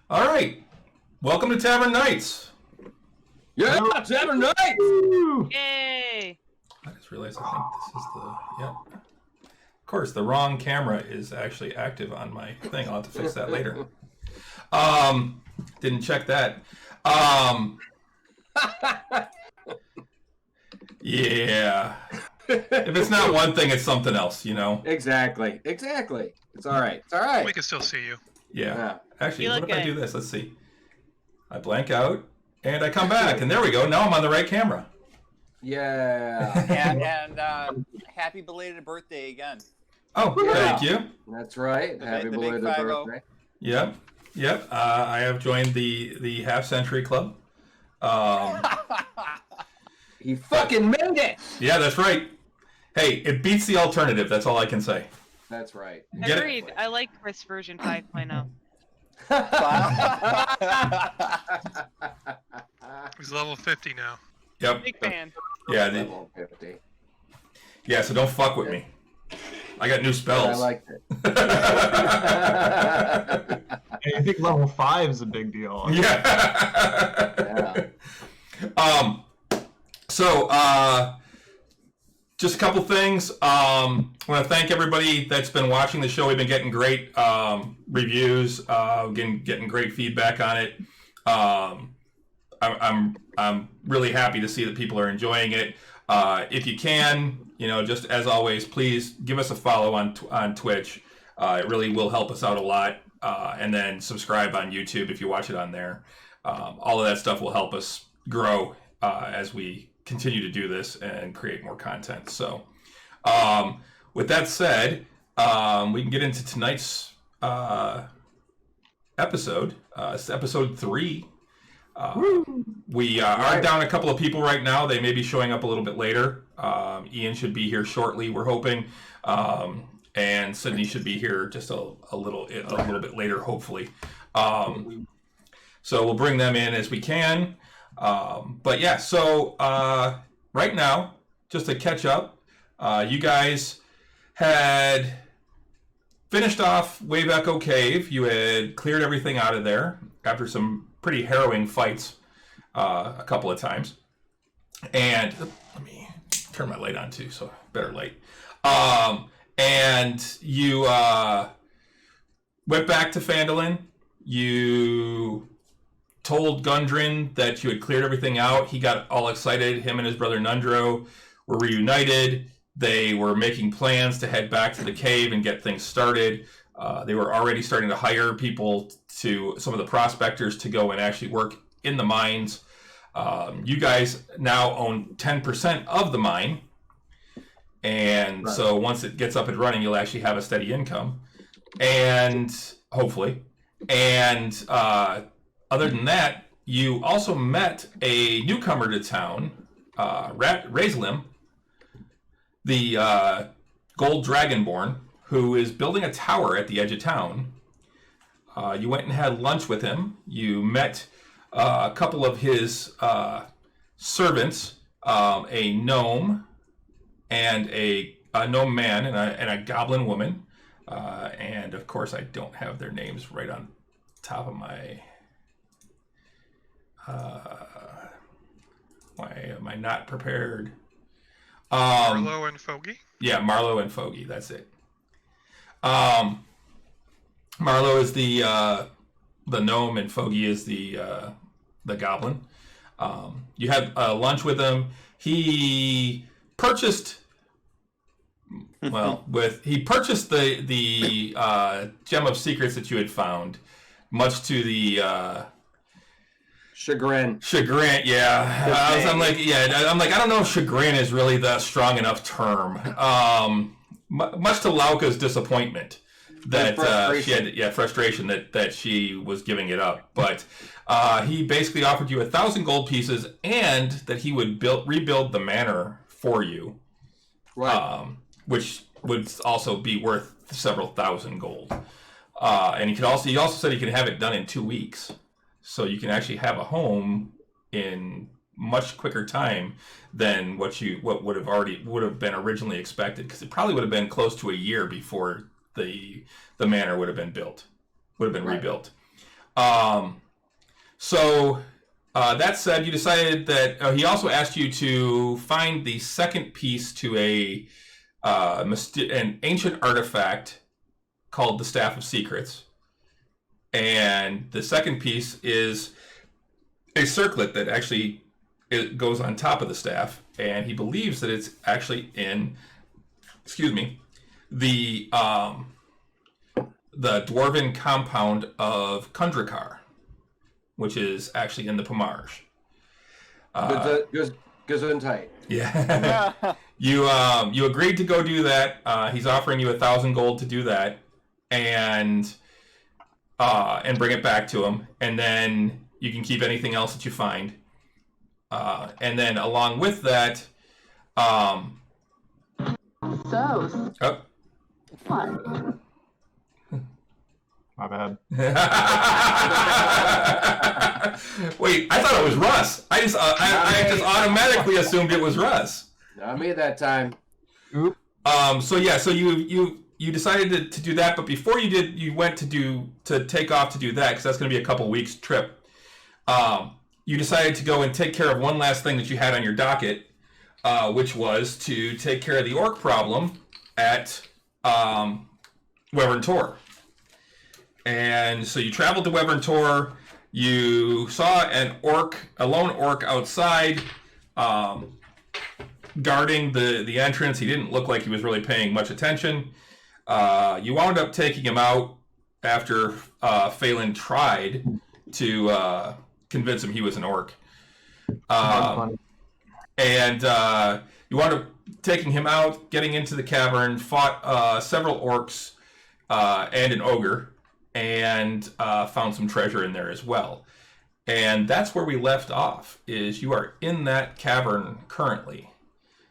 All right. Welcome to Tavern Knights. Yeah, Tavern Knights! Yay! I just realized I think this is the... Yep. Of course, the wrong camera is actually active on my thing. I'll have to fix that later. Didn't check that. Yeah. If it's not one thing, it's something else, you know? Exactly. It's all right. It's all right. We can still see you. Yeah. Actually, You what look if I good. do this? Let's see. I blank out, and I come back, and there we go. Now I'm on the right camera. Yeah. And happy belated birthday again. Oh, Yeah. thank you. That's right. The Happy big belated 50. birthday. Yep. I have joined the Half Century Club. He fucking made it! Yeah, that's right. Hey, it beats the alternative. That's all I can say. That's right. Get it? Agreed. I like Chris version 5.0. He's level 50 now. Yep. Big fan. Yeah. Level 50. Yeah. So don't fuck with me. I got new I spells. liked it. I think level 5 is a big deal. Yeah. Yeah. So, just a couple things. I want to thank everybody that's been watching the show. We've been getting great reviews, getting great feedback on it. I'm really happy to see that people are enjoying it. If you can, just as always, please give us a follow on Twitch. It really will help us out a lot. And then subscribe on YouTube if you watch it on there. All of that stuff will help us grow as we continue to do this and create more content. So, with that said, we can get into tonight's episode. It's episode 3. We are down a couple of people right now. They may be showing up a little bit later. Ian should be here shortly, we're hoping. And Sydney should be here just a little bit later, hopefully. So we'll bring them in as we can. But yeah, so right now, just to catch up, you guys had finished off Wave Echo Cave. You had cleared everything out of there after some pretty harrowing fights a couple of times. And let me turn my light on too, so better light. And you went back to Phandalin. You told Gundren that you had cleared everything out. He got all excited. Him and his brother Nundro were reunited. They were making plans to head back to the cave and get things started. They were already starting to hire people, some of the prospectors, to go and actually work in the mines. You guys now own 10% of the mine. And so once it gets up and running, you'll actually have a steady income. And hopefully. And other than that, you also met a newcomer to town, Raislim, the gold dragonborn, who is building a tower at the edge of town. You went and had lunch with him. You met a couple of his servants, a gnome and a gnome man and a goblin woman. And of course, I don't have their names right on top of my... why am I not prepared? Marlowe and Fogey? Yeah, Marlowe and Fogey, that's it. Marlowe is the gnome and Fogey is the goblin. You had lunch with him. He purchased the gem of secrets that you had found, much to the Chagrin. Yeah. I'm like, I don't know if chagrin is really the strong enough term. Much to Lauka's disappointment that she had, frustration that she was giving it up. But he basically offered you 1,000 gold pieces and that he would rebuild the manor for you, Right. which would also be worth several thousand gold. And he also said he could have it done in 2 weeks. So you can actually have a home in much quicker time than what would have been originally expected, because it probably would have been close to a year before the manor would have been rebuilt. So that said, you decided that he also asked you to find the second piece to an ancient artifact called the Staff of Secrets. And the second piece is a circlet that actually it goes on top of the staff, and he believes that it's actually in, the dwarven compound of Kundrakar, which is actually in the Pomarge. Gesundheit. Yeah. You agreed to go do that. He's offering you 1,000 gold to do that, and bring it back to him, and then you can keep anything else that you find. And then along with that, What? My bad. Wait, I thought it was Russ. I just automatically assumed it was Russ. Not me that time. Oop. So you decided to do that, but before you did, you went to take off to do that, because that's going to be a couple weeks trip. You decided to go and take care of one last thing that you had on your docket, which was to take care of the orc problem at Wyvern Tor. And so you traveled to Wyvern Tor. You saw a lone orc outside, guarding the entrance. He didn't look like he was really paying much attention. You wound up taking him out after Phelan tried to convince him he was an orc. And you wound up taking him out, getting into the cavern, fought several orcs and an ogre, and found some treasure in there as well. And that's where we left off, is you are in that cavern currently.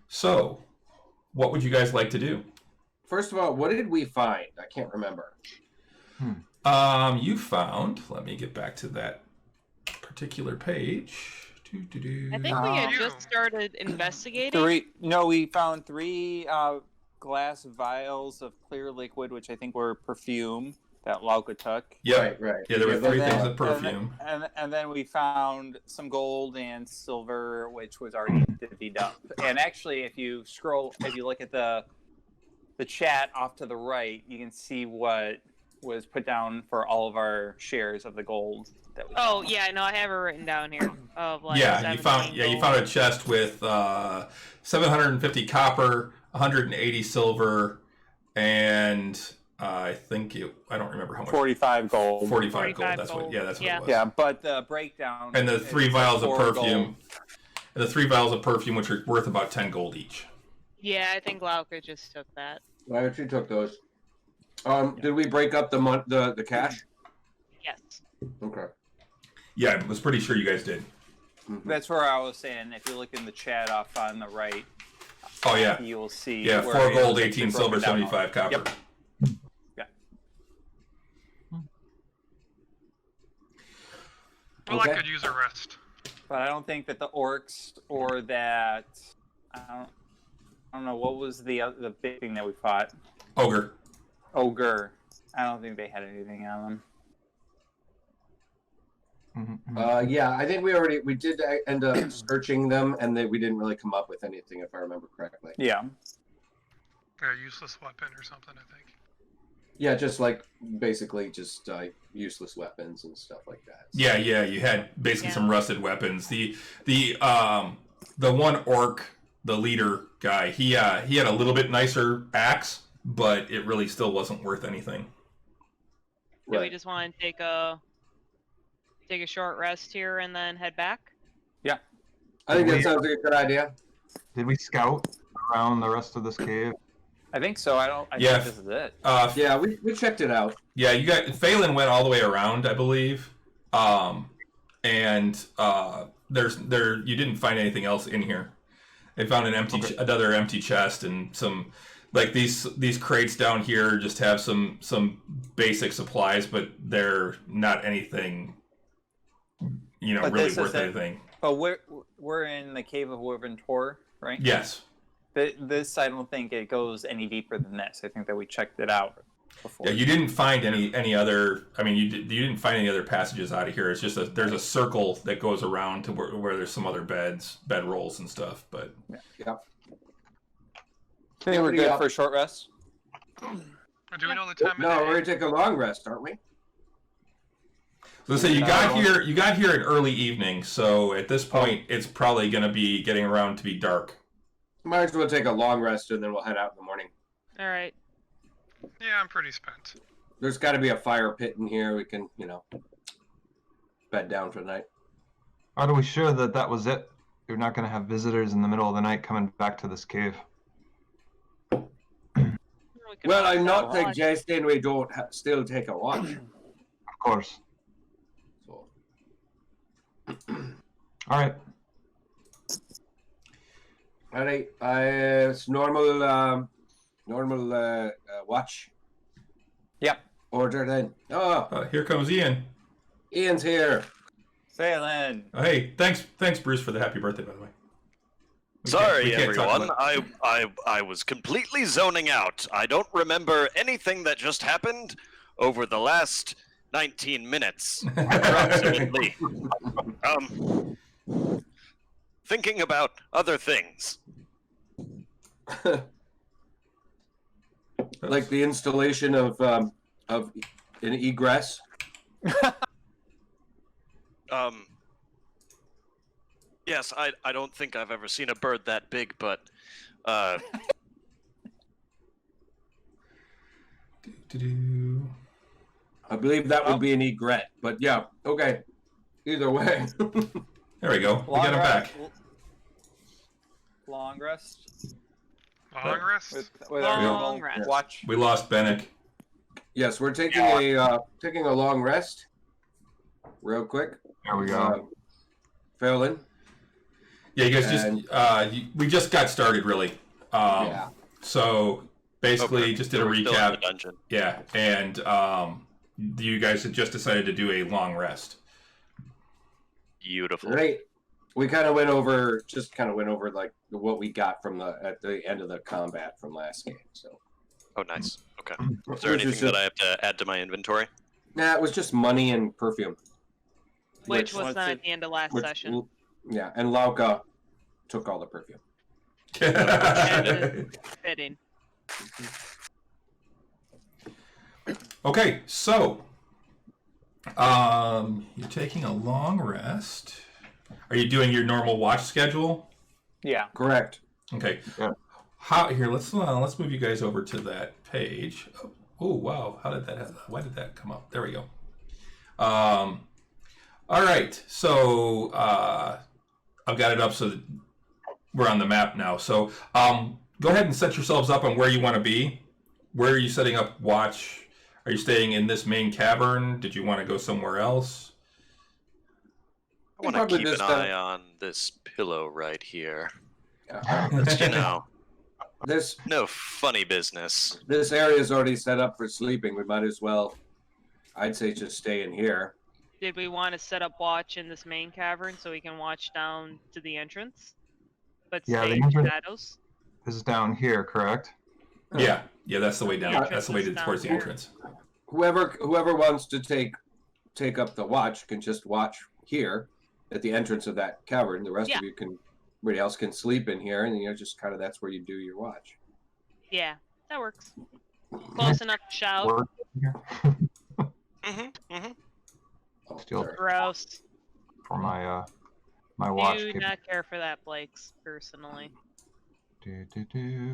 So, what would you guys like to do? First of all, what did we find? I can't remember. You found, let me get back to that particular page. I think we had just started investigating. We found 3 glass vials of clear liquid, which I think were perfume that Lauka took. Yeah, Right. Yeah, there were 3 things of perfume. And then we found some gold and silver, which was already divvied up. And actually, if you look at the chat off to the right, you can see what was put down for all of our shares of the gold that we found. Yeah, no, I have it written down here. Of like You found a chest with 750 copper, 180 silver, and I don't remember how much. 45 gold. 45 gold. That's what it was. Yeah, but the breakdown. And the 3 vials of perfume. Gold. And the 3 vials of perfume, which are worth about 10 gold each. Yeah, I think Lauka just took that. Why she took those? Did we break up the cash? Yes. Okay. Yeah, I was pretty sure you guys did. That's where I was saying, if you look in the chat off on the right, Oh yeah. you will see. Yeah, where 4 it gold, is 18 broken silver, down. 75 copper. Yep. Well, Okay. I could use a rest. But I don't think that the orcs or that I don't know what was the big thing that we fought. Ogre. Ogre. I don't think they had anything on them. Yeah, I think we did end up searching them, and we didn't really come up with anything, if I remember correctly. Yeah. A useless weapon or something, I think. Yeah, just basically useless weapons and stuff like that. So. Yeah, you had basically some rusted weapons. The one orc, the leader guy, he had a little bit nicer axe, but it really still wasn't worth anything. Do we just want to take a short rest here and then head back? Yeah. I think that sounds like a good idea. Did we scout around the rest of this cave? I think so. I think this is it. Yeah, we checked it out. Yeah, Phelan went all the way around, I believe. And you didn't find anything else in here. They found another empty chest and some these crates down here just have some basic supplies, but they're not anything really worth anything. But we're in the cave of Wyvern Tor, right? Yes. This I don't think it goes any deeper than this. I think that we checked it out. before. Yeah, you didn't find any other. I mean, you didn't find any other passages out of here. It's just there's a circle that goes around to where there's some other bedrolls and stuff. But Yeah. Think we're good for a short rest? Do we know the time No, of we're day? gonna take a long rest, aren't we? so you got here. You got here at early evening. So at this point, it's probably going to be getting around to be dark. Might as well take a long rest and then we'll head out in the morning. All right. Yeah, I'm pretty spent. There's got to be a fire pit in here. We can, bed down for the night. Are we sure that that was it? You're not going to have visitors in the middle of the night coming back to this cave. We could Well, always I'm have not a watch. suggesting we don't still take a watch. Of course. So. All right. All right, it's normal watch Yep. order then. Oh, Here comes Ian. Ian's here. Phelan. Hey, thanks, Bruce, for the happy birthday, by the way. We Sorry, can't talk everyone. about- I was completely zoning out. I don't remember anything that just happened over the last 19 minutes, approximately. Thinking about other things. Like the installation of an egress. Yes, I don't think I've ever seen a bird that big, but Do-do-do. I believe that would be an egret, but yeah, okay. Either way. There we go. We got him back. Long rest. Long rest? With Long our rest. watch. We lost Bennick. Yes, we're taking a long rest. Real quick. There we go. Phelan. Yeah, you guys And- we just got started, really. Yeah. So basically, okay, just did so a we're still in recap. the dungeon. Yeah, and you guys had just decided to do a long rest. Beautiful. Right. We kind of went over like what we got from at the end of the combat from last game. So. Oh, nice. Okay. Is there Which anything is that just- I have to add to my inventory? Nah, it was just money and perfume. Which was what's not it- at the end of last session. Yeah, and Lauka took all the perfume. Fitting. Okay, so you're taking a long rest. Are you doing your normal watch schedule? Yeah. Correct. Okay. Yeah. Let's move you guys over to that page. Oh wow! Why did that come up? There we go. All right. So I've got it up so that we're on the map now. So go ahead and set yourselves up on where you want to be. Where are you setting up watch? Are you staying in this main cavern? Did you want to go somewhere else? I want Probably to keep this an time. eye on this pillow right here. Yeah. You know, This no funny business. area is already set up for sleeping. We might as well, I'd say, just stay in here. Did we want to set up watch in this main cavern so we can watch down to the entrance? But Yeah, stay the in entrance- shadows? This is down here, correct? Yeah, that's the way down. entrance That's the way is towards the down entrance. Whoever wants to take up the watch can just watch here at the entrance of that cavern. The rest Yeah. of you can, everybody else can sleep in here, and just kind of that's where you do your watch. Yeah, that works. Close enough to shout. Word here Oh, Still- sorry. Gross. for my watch. Do not care for that, Blake's, personally.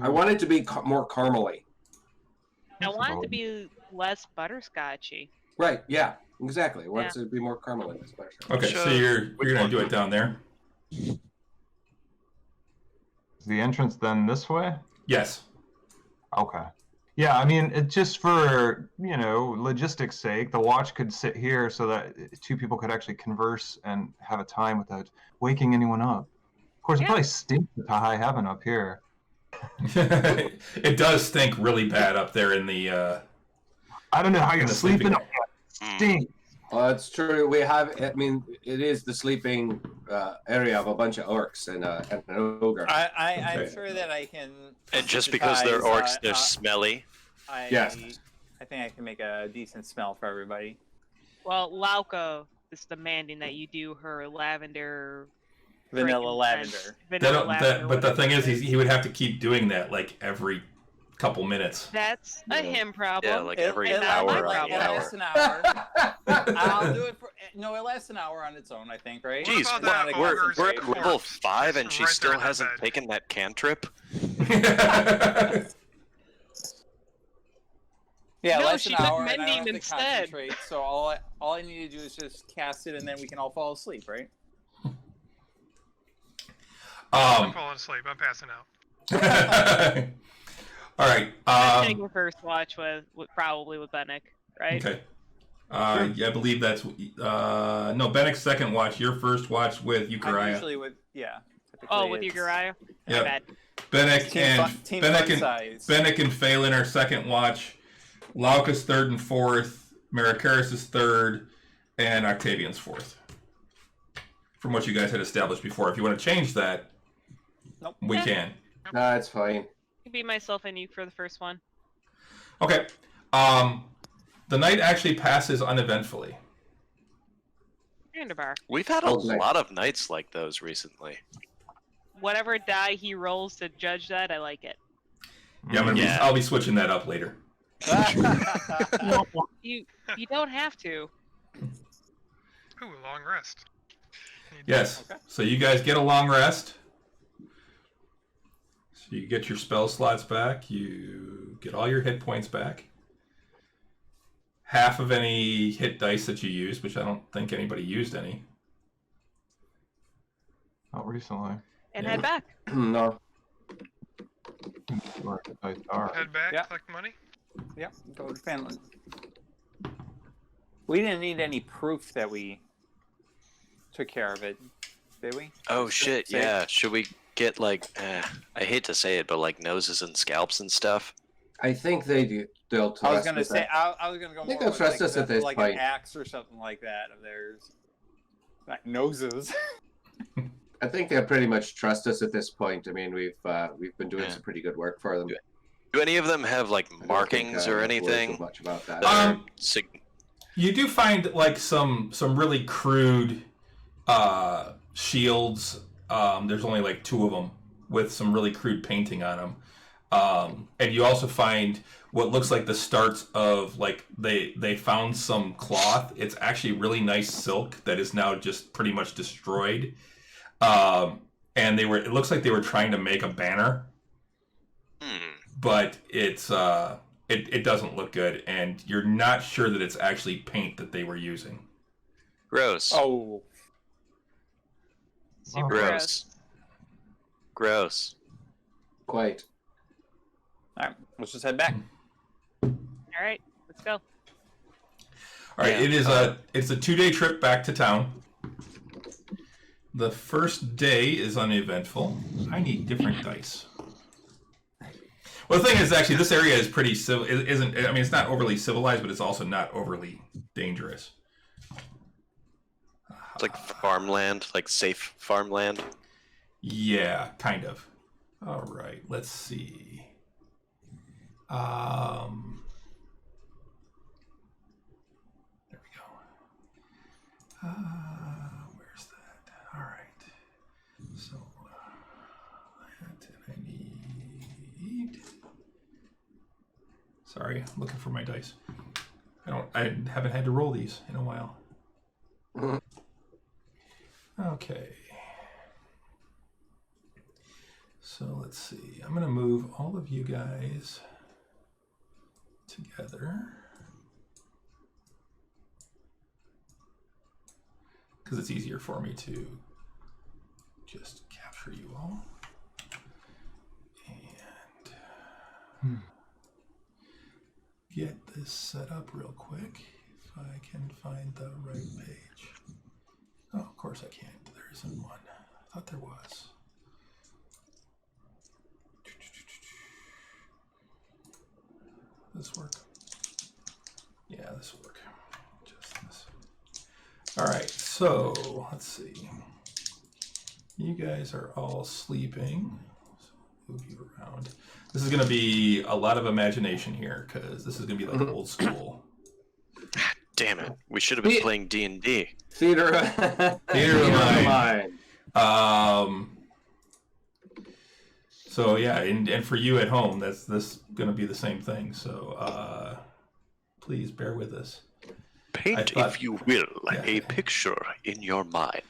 I want it to be more caramely. I want it to be less butterscotchy. Right? Yeah. Exactly. I want it to be more caramely. That's better. Okay, so you're gonna do it down there. Is the entrance then this way? Yes. Okay. Yeah, I mean, it just for, logistics sake, the watch could sit here so that two people could actually converse and have a time without waking anyone up. Of course, it Yeah. probably stinks to high heaven up here. It does stink really bad up there in the. I don't know how In you're the sleeping sleeping up there. It stinks. Well, that's true. We have. I mean, it is the sleeping area of a bunch of orcs and an ogre. I'm Okay. sure that I can. And just because they're sympathize, orcs, they're smelly. Yes. I think I can make a decent smell for everybody. Well, Lauka is demanding that you do her lavender. Vanilla frankincense- lavender. Vanilla lavender. But the whatever thing it is, he would have to keep doing that like every couple minutes. That's a him problem. Yeah, like every and hour not on my the problem. It hour. lasts an hour. I'll do it for. No, it lasts an hour on its own, I think, right? What Jeez, about Wanna that we're concentrate. at level 5 and Just she right there still in that hasn't bed. taken that cantrip? Yeah, No, less she an took hour, and I don't mending have to instead. concentrate. So all I need to do is just cast it, and then we can all fall asleep, right? I'm falling asleep. I'm passing out. All right. I'm taking first watch with probably with Bennick, right? Okay. Yeah, I believe that's no Bennick's second watch. Your first watch with I'm usually usually with typically Oh, with it's Uriah? Yeah. My bad. Bennick Team and fun, team Bennick fun and size. Bennick and Phelan are second watch. Lauka's third and fourth. Marikaris is third, and Octavian's fourth. From what you guys had established before, if you want to change that, Nope. we Yeah. can. No, it's fine. I can be myself and you for the first one. Okay. The night actually passes uneventfully. Underbar. We've had a Oh, nice. lot of nights like those recently. Whatever die he rolls to judge that, I like it. Yeah, Yeah. I'll be switching that up later. You don't have to. Ooh, a long rest. Need- Yes. Okay. So you guys get a long rest. So you get your spell slots back. You get all your hit points back. Half of any hit dice that you used, which I don't think anybody used any. Not recently. And Yeah. head back. No. Where the dice are. Head back, Yeah. collect money. Yep, go to Finland. We didn't need any proof that we took care of it, did we? Oh shit, Safe? yeah. Should we get like, I hate to say it, but like noses and scalps and stuff? I think they'll trust I was gonna us. say I was gonna go I think more they'll with trust us at this like point. an axe or something like that of theirs. Like noses. I think they'll pretty much trust us at this point. I mean, we've been doing Yeah. some pretty good work for them. Do any of them have like I don't think, markings or we'll worry anything? too much about that. that are Um, You do find like some really crude shields. There's only like 2 of them with some really crude painting on them. And you also find what looks like the starts of like they found some cloth. It's actually really nice silk that is now just pretty much destroyed. And it looks like they were trying to make a banner, but it doesn't look good, and you're not sure that it's actually paint that they were using. gross. Oh. Super gross. gross. Gross. Quite. Alright, let's just head back. All right, let's go. All right, Yeah. it's a 2-day trip back to town. The first day is uneventful. I need different dice. Well, the thing is, actually, this area is pretty civil. Isn't I mean, it's not overly civilized, but it's also not overly dangerous. It's like farmland, like safe farmland. Yeah, kind of. All right, let's see. There we go. Where's that? All right. So that I need. Sorry, I'm looking for my dice. I haven't had to roll these in a while. Okay. So let's see. I'm going to move all of you guys together because it's easier for me to just capture you all. And get this set up real quick if I can find the right page. Oh, of course I can't. There isn't one. I thought there was. This work? Yeah, this will work. Just this. All right, so let's see. You guys are all sleeping. So move you around. This is going to be a lot of imagination here because this is going to be like old school. Damn it! We should have been playing D&D. Theater of the mind. So yeah, and for you at home, that's going to be the same thing. So please bear with us. Paint, if you will, a picture in your mind.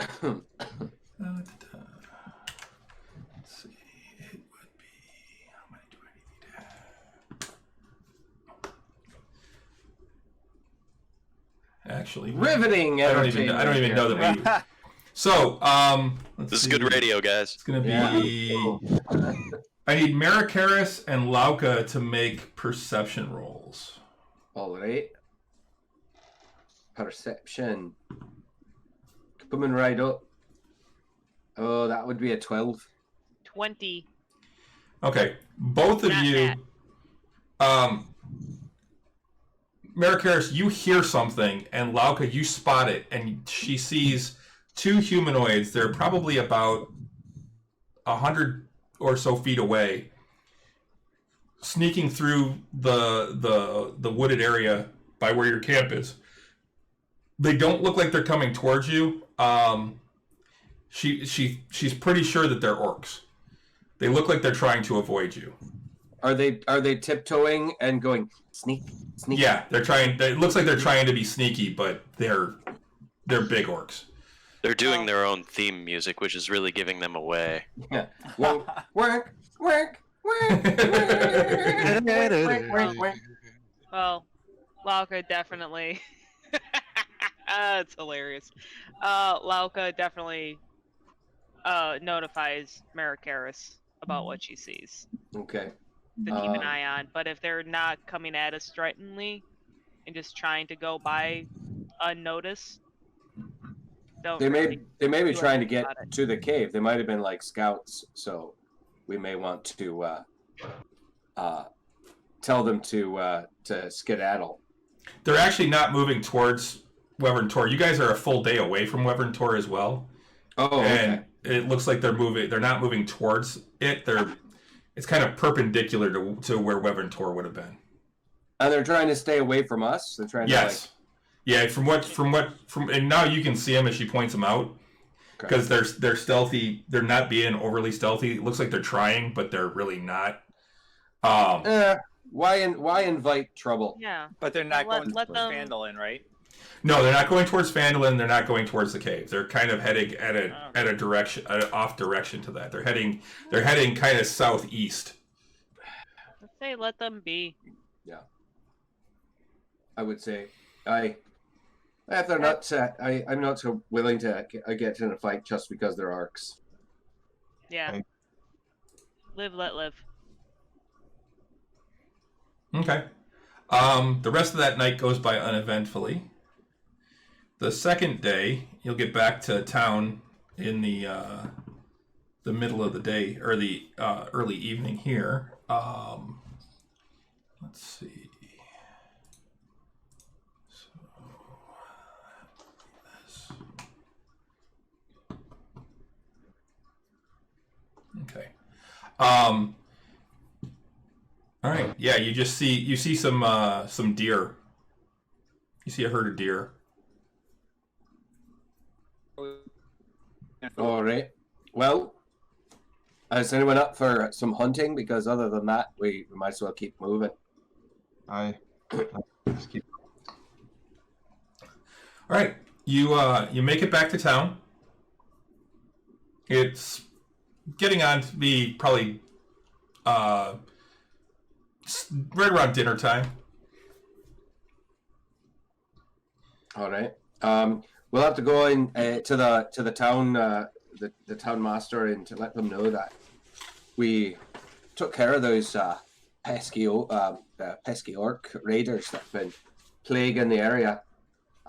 Let's see. It would be. How many do I need to have? Actually, Riveting. I don't even know that we. So, This is good radio, guys. It's gonna be. I need Marikaris and Lauka to make perception rolls. All right. Perception. Coming right up. Oh, that would be a 12. 20. Okay, both of Not you. Marikaris, you hear something, and Lauka, you spot it, and she sees two humanoids. They're probably about 100 or so feet away, sneaking through the wooded area by where your camp is. They don't look like they're coming towards you. She's pretty sure that they're orcs. They look like they're trying to avoid you. Are they tiptoeing and going sneak? Yeah, they're trying. It looks like they're trying to be sneaky, but they're big orcs. They're doing their own theme music, which is really giving them away. Yeah. Work. Well, Lauka definitely. It's hilarious. Lauka definitely notifies Marikaris about what she sees Okay. to keep an eye on. But if they're not coming at us threateningly and just trying to go by unnoticed, They may be trying to get about it. to the cave. They might have been like scouts, so we may want to tell them to skedaddle. They're actually not moving towards Wyvern Tor. You guys are a full day away from Wyvern Tor as well. Oh, And okay. it looks like they're moving. They're not moving towards it. It's kind of perpendicular to where Wyvern Tor would have been. And they're trying to stay away from us. They're trying Yes. Yeah. And now you can see them as she points them out because they're stealthy. They're not being overly stealthy. It looks like they're trying, but they're really not. Why invite trouble? Yeah. But they're not Let going them- to Vandalin, right? No, they're not going towards Phandalin. They're not going towards the cave. They're kind of heading at a direction, off direction to that. They're heading kind of southeast. Let's say let them be. Yeah. I would say if they're not, I'm not so willing to get in a fight just because they're orcs. Yeah. Okay. Live, let live. Okay. The rest of that night goes by uneventfully. The second day, you'll get back to town in the middle of the day or the early evening here. Let's see. Okay. All right. Yeah, you see some deer. You see a herd of deer. All right. Well, is anyone up for some hunting? Because other than that, we might as well keep moving. I just keep. All right. You make it back to town. It's getting on to be probably right around dinner time. All right. We'll have to go in to the town, the town master, and to let them know that we took care of those pesky orc raiders that've been plaguing the area,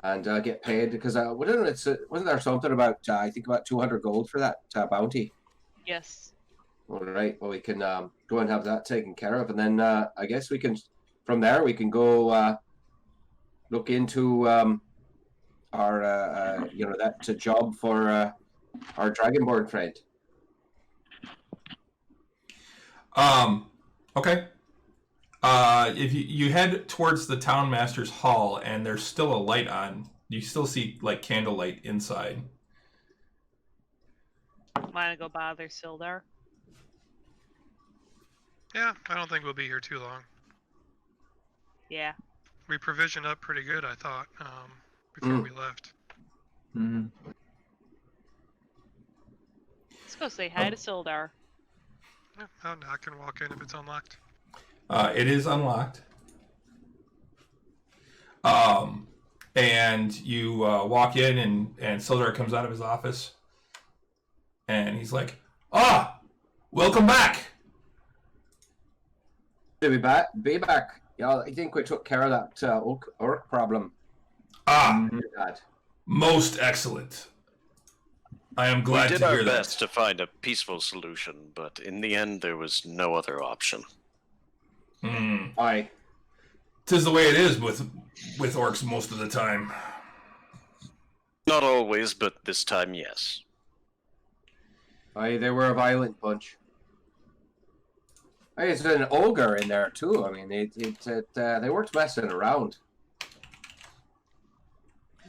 and get paid because wasn't there something about I think about 200 gold for that bounty? Yes. All right. Well, we can go and have that taken care of, and then I guess we can from there we can go look into our that's a job for our dragonborn friend. Okay. If you head towards the town master's hall and there's still a light on, you still see like candlelight inside. Wanna go bother Sildar? Yeah, I don't think we'll be here too long. Yeah. We provisioned up pretty good, I thought, before we left. Mm-hmm. Let's go say hi to Sildar. Yeah, I can walk in if it's unlocked. It is unlocked. And you walk in, and Sildar comes out of his office, and he's like, welcome back! To be back. Yeah, I think we took care of that orc problem. Dad. Most excellent. I am We glad did to our hear best that. to find a peaceful solution, but in the end, there was no other option. Aye. 'Tis the way it is with orcs most of the time. Not always, but this time, yes. Aye, they were a violent bunch. Hey, it's an ogre in there too. I mean, they weren't messing around.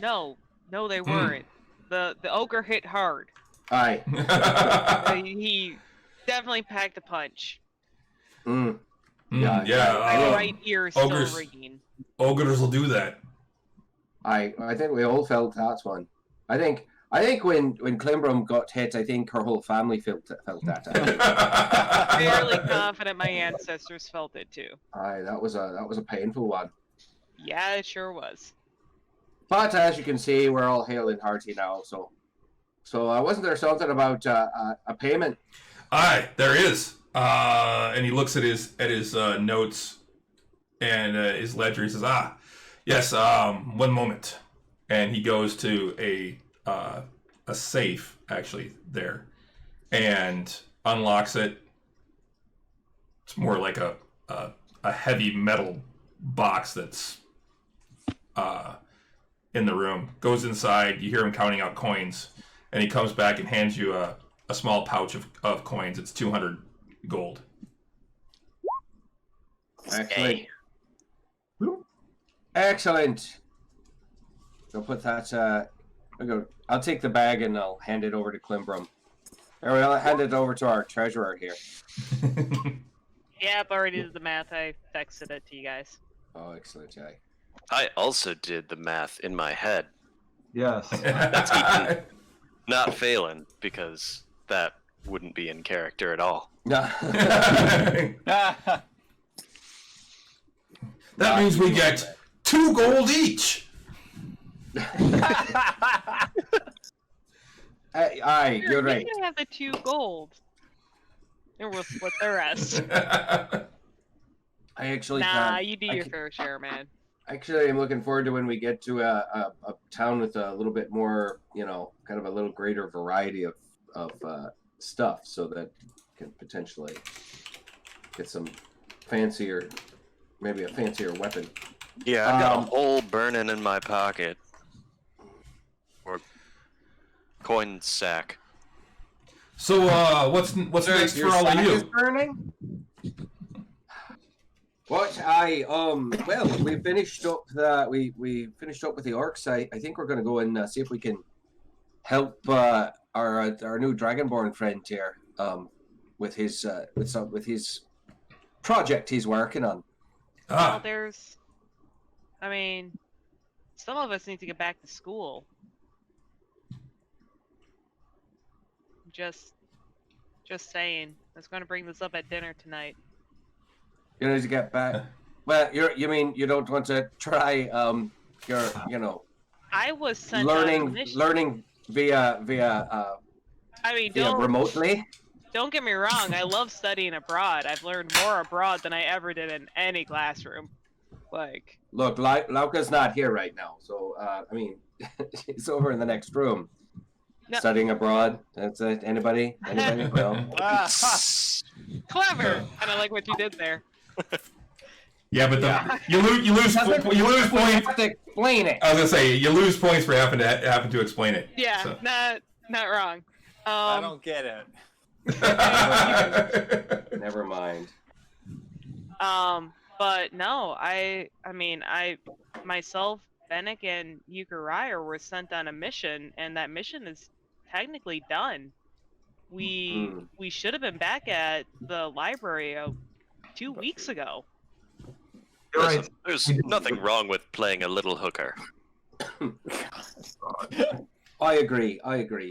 No, they weren't. The ogre hit hard. Aye. He definitely packed a punch. Mm. Yeah, My right ear is still ogres- ringing. ogres will do that. I think we all felt that one. I think when Klimbrum got hit, I think her whole family felt that. Fairly confident my ancestors felt it too. Aye, that was a painful one. Yeah, it sure was. But as you can see, we're all hale and hearty now. So wasn't there something about a payment? Aye, there is. And he looks at his notes and his ledger. He says, yes, one moment. And he goes to a safe, actually, there, and unlocks it. It's more like a heavy metal box that's in the room. Goes inside, you hear him counting out coins, and he comes back and hands you a small pouch of coins. It's 200 gold. Excellent. Excellent. I'll put that. I'll take the bag and I'll hand it over to Klimbrum. I'll hand it over to our treasurer here. Yep, already did the math. I texted it to you guys. Oh, excellent, Jay. I also did the math in my head. Yes. That's even not failing, because that wouldn't be in character at all. No. That means we get 2 gold each. Aye, you're right. You can have the 2 gold. And we'll split the rest. I actually Nah, can't. you do your fair share, man. Actually, I'm looking forward to when we get to a town with a little bit more, kind of a little greater variety of stuff, so that can potentially get some maybe a fancier weapon. Yeah, I've got a hole burning in my pocket. Or coin sack. So, what's next for all of sack is you? burning? What well, we finished up we finished up with the orcs. I think we're gonna go and see if we can help our new Dragonborn friend here with his project he's working on. Well, some of us need to get back to school. Just saying. I was going to bring this up at dinner tonight. You need to get back. Well, you mean you don't want to try I was sent on a mission. learning via remotely? Don't get me wrong, I love studying abroad. I've learned more abroad than I ever did in any classroom. Look, Lauka's not here right now, so he's over in the next room. No. Studying abroad. That's it. Anybody? No. Clever! And I like what you did there. Yeah, but you lose points. have to explain it. I was gonna say you lose points for having to explain it. Yeah, So. not wrong. I don't get it. Never mind. But no, I mean, myself, Fennec, and Euchariah were sent on a mission, and that mission is technically done. We should have been back at the library 2 weeks ago. You're Listen, right. there's nothing wrong with playing a little hooker. I agree.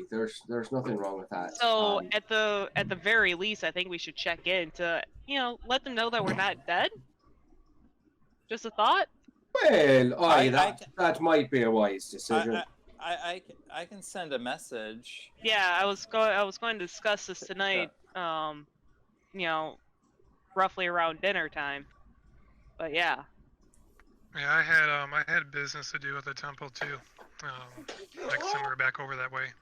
There's nothing wrong with that. So at the very least, I think we should check in to let them know that we're not dead. Just a thought. Well, that might be a wise decision. I can send a message. Yeah, I was going to discuss this tonight. Roughly around dinner time. But yeah. Yeah, I had business to do at the temple too. Like somewhere back over that way.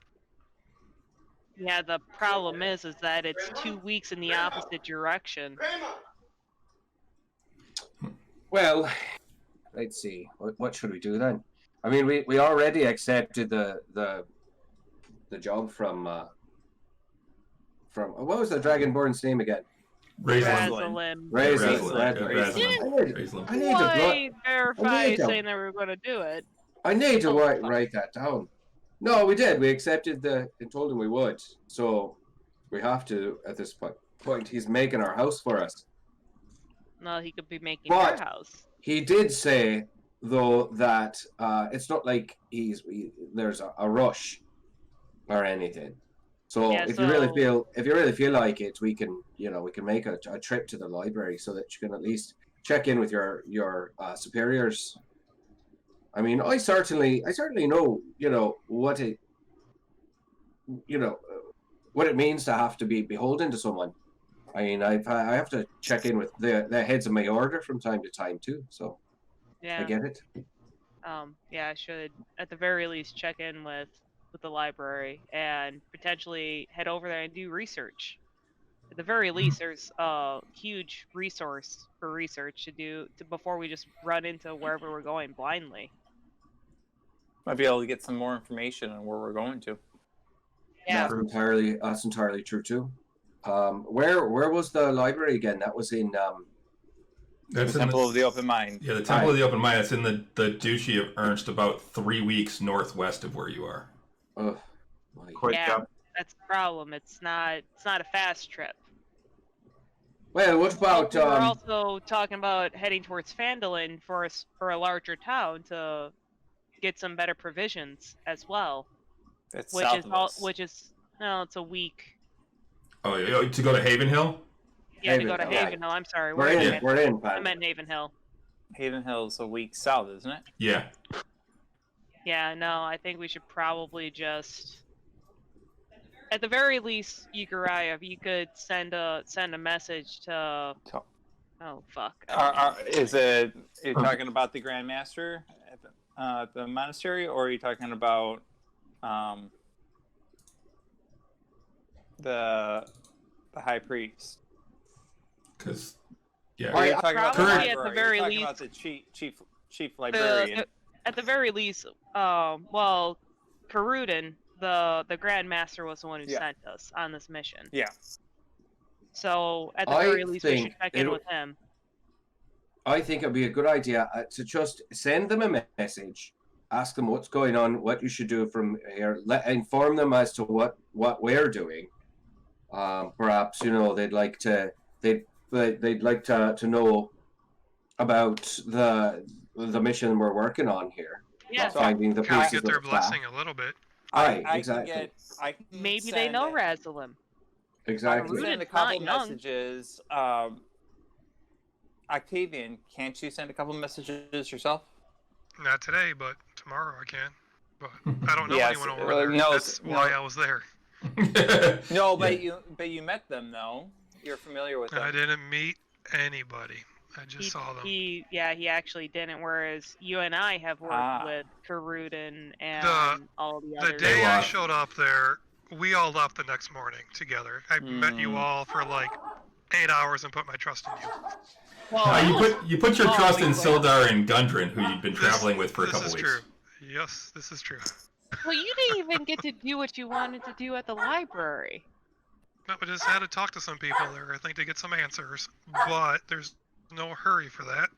Yeah, the problem is that it's 2 weeks in the opposite direction. Well, let's see. What should we do then? I mean, we already accepted the job from what was the Dragonborn's name again? Razelim. I need Why verify saying that we were going to do it? I need to write that down. No, we did. We accepted and told him we would. So we have to at this point. He's making our house for us. No, he could be making our house. He did say though that it's not like there's a rush or anything. So if you really feel like it, we can make a trip to the library so that you can at least check in with your superiors. I mean, I certainly know what it means to have to be beholden to someone. I mean, I have to check in with the heads of my order from time to time too. So yeah, I get it. I should at the very least check in with the library and potentially head over there and do research. At the very least, there's a huge resource for research to do before we just run into wherever we're going blindly. Might be able to get some more information on where we're going to. Yeah, That's entirely true too. Where was the library again? That was in the Temple of the Open Mind. Yeah, the Temple of the Open Mind. It's in the Duchy of Ernst, about 3 weeks northwest of where you are. Yeah, that's the problem. It's not a fast trip. Well, what about? We're also talking about heading towards Phandalin for a larger town to get some better provisions as well. It's it's a week. Oh, yeah, to go to Haven Hill? Yeah, to go to Haven Hill. I'm sorry. We're in. I meant Haven Hill. Haven Hill's a week south, isn't it? Yeah. Yeah, no, I think we should probably just, at the very least, Euchariah, if you could send a message to. Oh fuck. Are you talking about the Grand Master at the monastery, or are you talking about the High Priest? Because yeah. Or are you talking about the Probably library? at the very Are you talking least- about the chief librarian? At the very least, Karudin, the Grand Master, was the one who sent us on this mission. Yeah. So at the very least, we should check in with him. I think it'd be a good idea to just send them a message, ask them what's going on, what you should do from here, inform them as to what we're doing. Perhaps they'd like to know about the mission we're working on here. Yeah. Finding the Kind of pieces get their of blessing a little bit. Exactly. Maybe they know Razalim. Exactly. I can send a couple messages. Octavian, can't you send a couple messages yourself? Not today, but tomorrow I can. But I don't know anyone over there. No, That's why I was there. No, but you met them though. You're familiar with them. I didn't meet anybody. I just saw them. He actually didn't. Whereas you and I have worked with Karudin and all the others. The day I showed up there, we all left the next morning together. I met you all for like 8 hours and put my trust in you. Well, you put your trust in Sildar and Gundren, who you've been traveling with for a couple weeks. This is true. Yes, this is true. Well, you didn't even get to do what you wanted to do at the library. No, we just had to talk to some people there, I think, to get some answers. But there's no hurry for that.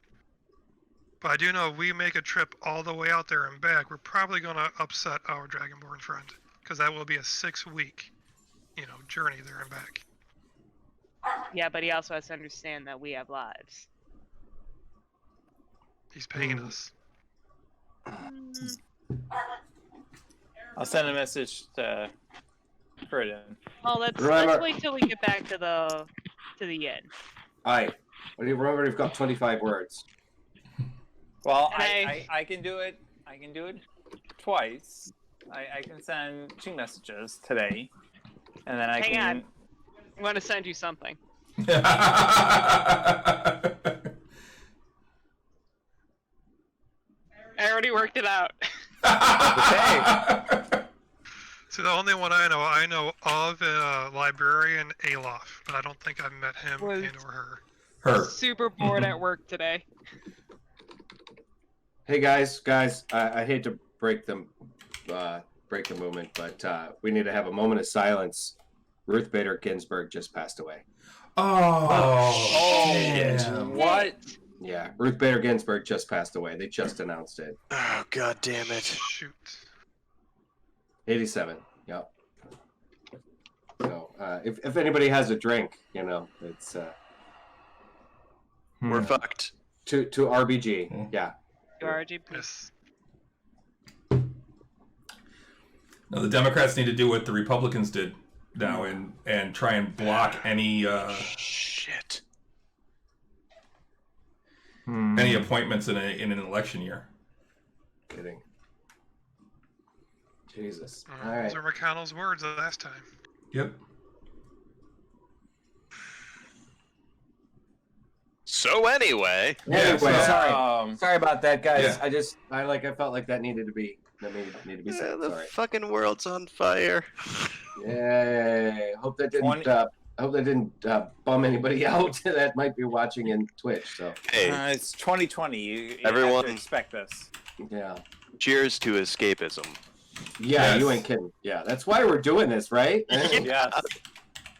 But I do know if we make a trip all the way out there and back, we're probably going to upset our Dragonborn friend. Because that will be a 6-week, journey there and back. Yeah, but he also has to understand that we have lives. He's paying us. I'll send a message to Fridden. Oh, let's Remember- wait till we get back to the inn. Aye. But you remember, you've got 25 words. Well, Hey. I can do it. I can do it twice. I can send 2 messages today, and then I Hang can. on. I'm going to send you something. I already worked it out. See, the only one I know of librarian Alof, but I don't think I've met him Was- and or her. Her. Super bored at work today. Hey guys, I hate to break the moment, but we need to have a moment of silence. Ruth Bader Ginsburg just passed away. Oh, damn. What? Yeah, Ruth Bader Ginsburg just passed away. They just announced it. Oh, God damn it. Shoot. 87. Yep. So, if anybody has a drink, it's We're fucked. to RBG. Yeah. You RGB. Yes. No, the Democrats need to do what the Republicans did now and try and block any Shit. any appointments in an election year. Kidding. Jesus. Mm, All right. Those are McConnell's words the last time. Yep. So anyway, Yeah, Anyway, so- sorry about that, guys. Yeah. I felt like that needed to be said. the Sorry. fucking world's on fire. Yay! Hope that didn't. 20 I hope that didn't bum anybody out that might be watching in Twitch. So Hey, It's 2020. You have Everyone- to expect this. yeah, cheers to escapism. yeah, Yes. you ain't kidding. Yeah, that's why we're doing this, right? Yes.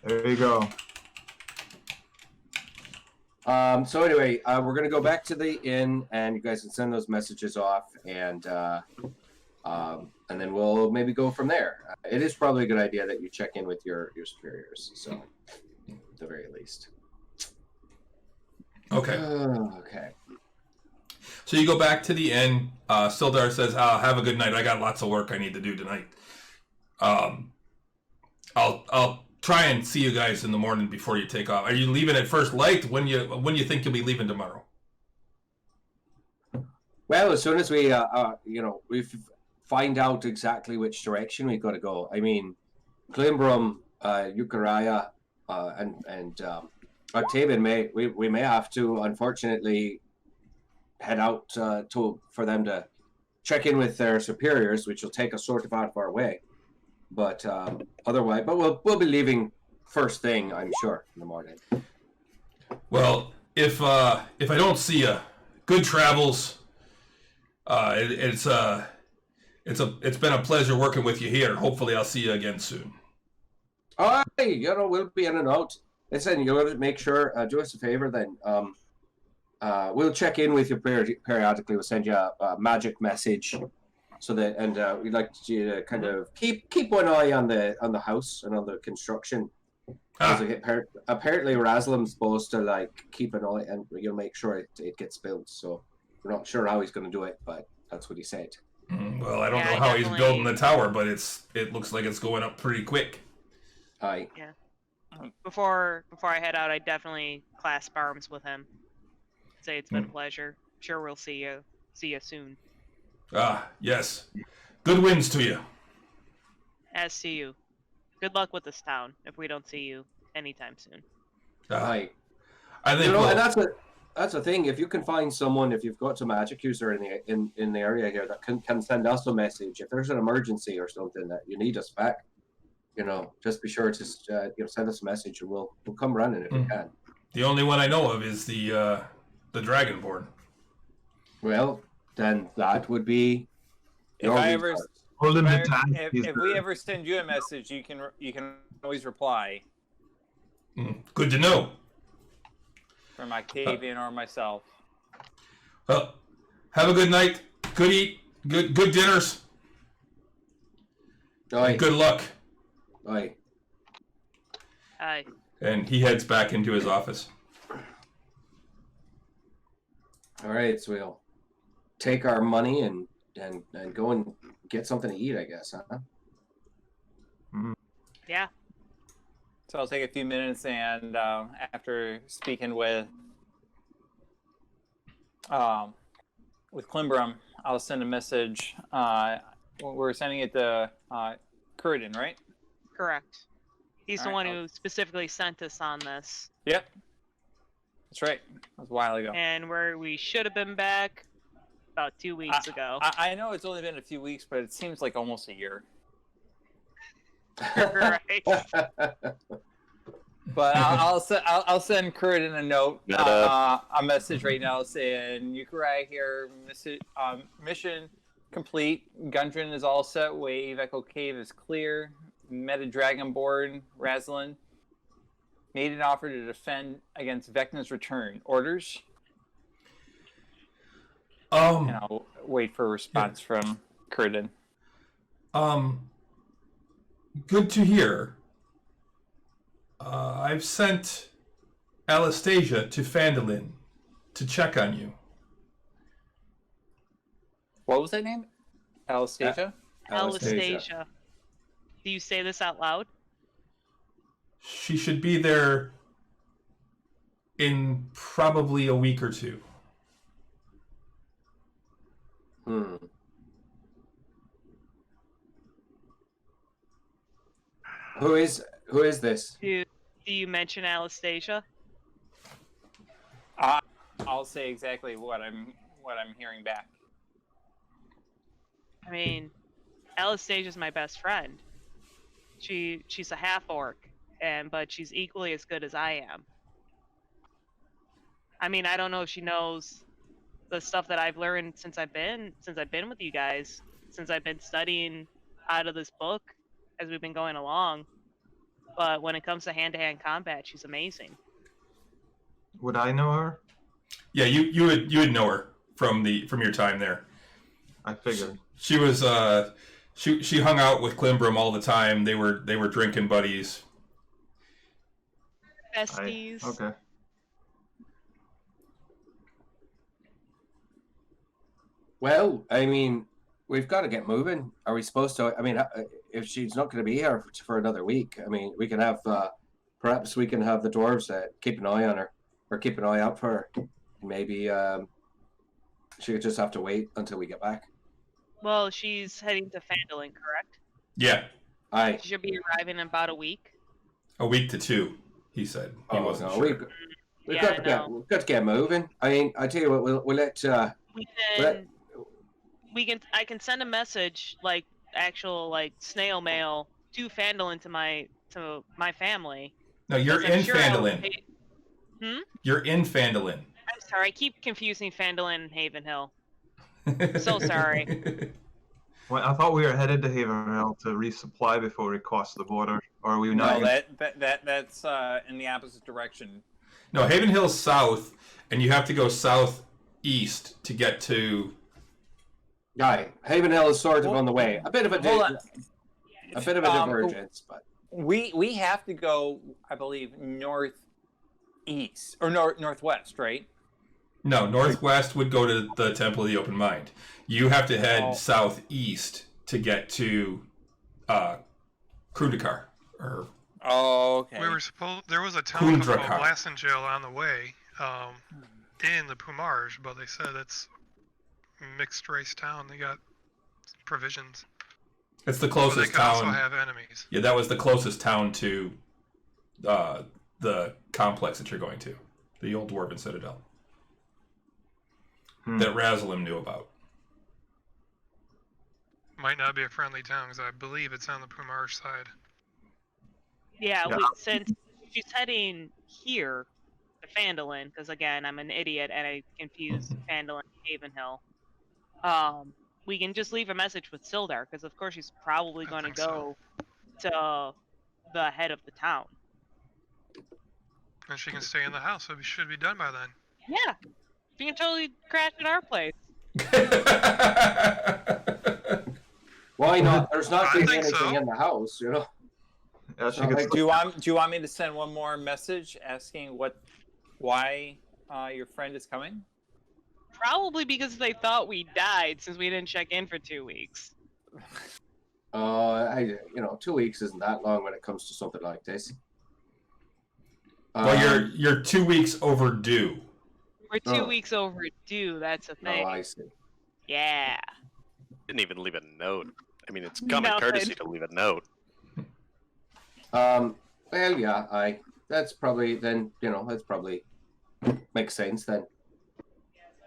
There you go. So anyway, we're gonna go back to the inn, and you guys can send those messages off, and then we'll maybe go from there. It is probably a good idea that you check in with your superiors. So, at the very least. Okay. Okay. So you go back to the inn. Sildar says, "Have a good night. I got lots of work I need to do tonight. I'll try and see you guys in the morning before you take off. Are you leaving at first light? When you think you'll be leaving tomorrow?" Well, as soon as we find out exactly which direction we've got to go. I mean, Klimbrum, Eukaraya, and Octavian we may have to, unfortunately, head out for them to check in with their superiors, which will take us sort of out of our way. But otherwise, we'll be leaving first thing, I'm sure, in the morning. Well, if I don't see you, good travels. It's been a pleasure working with you here. Hopefully, I'll see you again soon. All right, we'll be in and out. Listen, you'll make sure, do us a favor then. We'll check in with you periodically. We'll send you a magic message, so that, and we'd like you to kind of keep one eye on the house and on the construction. Apparently, Raslam's supposed to keep an eye, and you'll make sure it gets built. So we're not sure how he's going to do it, but that's what he said. Well, I don't Yeah, know how he's definitely. building the tower, but it looks like it's going up pretty quick. Aye. Before I head out, I definitely clasp arms with him. Say it's been a pleasure. Sure, we'll see you soon. Yes. Good winds to you. As to you. Good luck with this town if we don't see you anytime soon. Aye. I think and that's the thing. If you can find someone, if you've got some magic user in the area here that can send us a message, if there's an emergency or something that you need us back, just be sure to send us a message, and we'll come running if we can. the only one I know of is the Dragonborn. Well, then that would be. If I ever, Hold him if, to I- time. if we ever send you a message, you can always reply. Good to know. From Octavian or myself. Well, have a good night. Good eat. Good dinners. Aye. And good luck. Aye. Aye. And he heads back into his office. All right, so we'll take our money and go and get something to eat, I guess, huh? Yeah. So I'll take a few minutes, and after speaking with Klimbrum, I'll send a message. We're sending it to Curtin, right? Correct. He's All the right, one who specifically sent us on this. Yep. That's right. That was a while ago. And where we should have been back about 2 weeks ago. I know it's only been a few weeks, but it seems like almost a year. Right. But I'll send Curtin a note, a message right now saying Yukurai here, mission complete. Gundren is all set. Wave Echo Cave is clear. Met a Dragonborn, Razlin. Made an offer to defend against Vecna's return. Orders? And I'll wait for a response from Curtin. Good to hear. I've sent Anastasia to Phandalin to check on you. What was that name? Anastasia? Anastasia. Do you say this out loud? She should be there in probably a week or two. Who is this? Do you mention Anastasia? I'll say exactly what I'm hearing back. I mean, Anastasia's my best friend. She's a half orc, but she's equally as good as I am. I mean, I don't know if she knows the stuff that I've learned since I've been with you guys, since I've been studying out of this book as we've been going along. But when it comes to hand-to-hand combat, she's amazing. Would I know her? Yeah, you would know her from your time there. I figured. She was she hung out with Klimbrum all the time. They were drinking buddies. Besties. Okay. Well, I mean, we've got to get moving. Are we supposed to? I mean, if she's not going to be here for another week, I mean, we can have perhaps we can have the dwarves keep an eye on her or keep an eye out for her. Maybe she could just have to wait until we get back. Well, she's heading to Phandalin, correct? Yeah, Aye. She should be arriving in about a week. a week to two. He said he wasn't sure. We've Yeah, got to get moving. I mean, I tell you what, we'll let. I can send a message, like actual like snail mail to Phandalin to my family. No, you're in Phandalin. You're in Phandalin. I'm sorry, I keep confusing Phandalin and Havenhill. So sorry. Well, I thought we were headed to Havenhill to resupply before we crossed the border. Or are we not? No, that's in the opposite direction. No, Havenhill's south, and you have to go southeast to get to. Aye, Havenhill is sort of on the way. A bit of a divergence, but we have to go, I believe, northeast or northwest, right? No, northwest would go to the Temple of the Open Mind. You have to head southeast to get to Krundakar. Okay. We were supposed. There was a town called Kundrakar. Blasingel on the way, in the Pumarge, but they said it's a mixed race town. They got provisions. It's the But closest they could town. also have enemies. Yeah, that was the closest town to the complex that you're going to, the old Dwarven Citadel that Razalem knew about. Might not be a friendly town because I believe it's on the Pumarge side. Yeah, since she's heading here to Phandalin, because again, I'm an idiot and I confused Phandalin and Havenhill. We can just leave a message with Sildar, because of course she's probably going to go to the head of the town. And she can stay in the house, so we should be done by then. Yeah, you can totally crash at our place. Why not? There's not I been think anything so. in the house, you know. Yeah, she No, could I- sleep. Do you want me to send one more message asking why your friend is coming? Probably because they thought we died since we didn't check in for 2 weeks. You know, 2 weeks isn't that long when it comes to something like this. Well, you're 2 weeks overdue. We're 2 Oh. weeks overdue. That's a thing. Oh, I see. Yeah. Didn't even leave a note. I mean, it's common Nothing. courtesy to leave a note. Well, yeah, that's probably then. You know, that's probably makes sense then.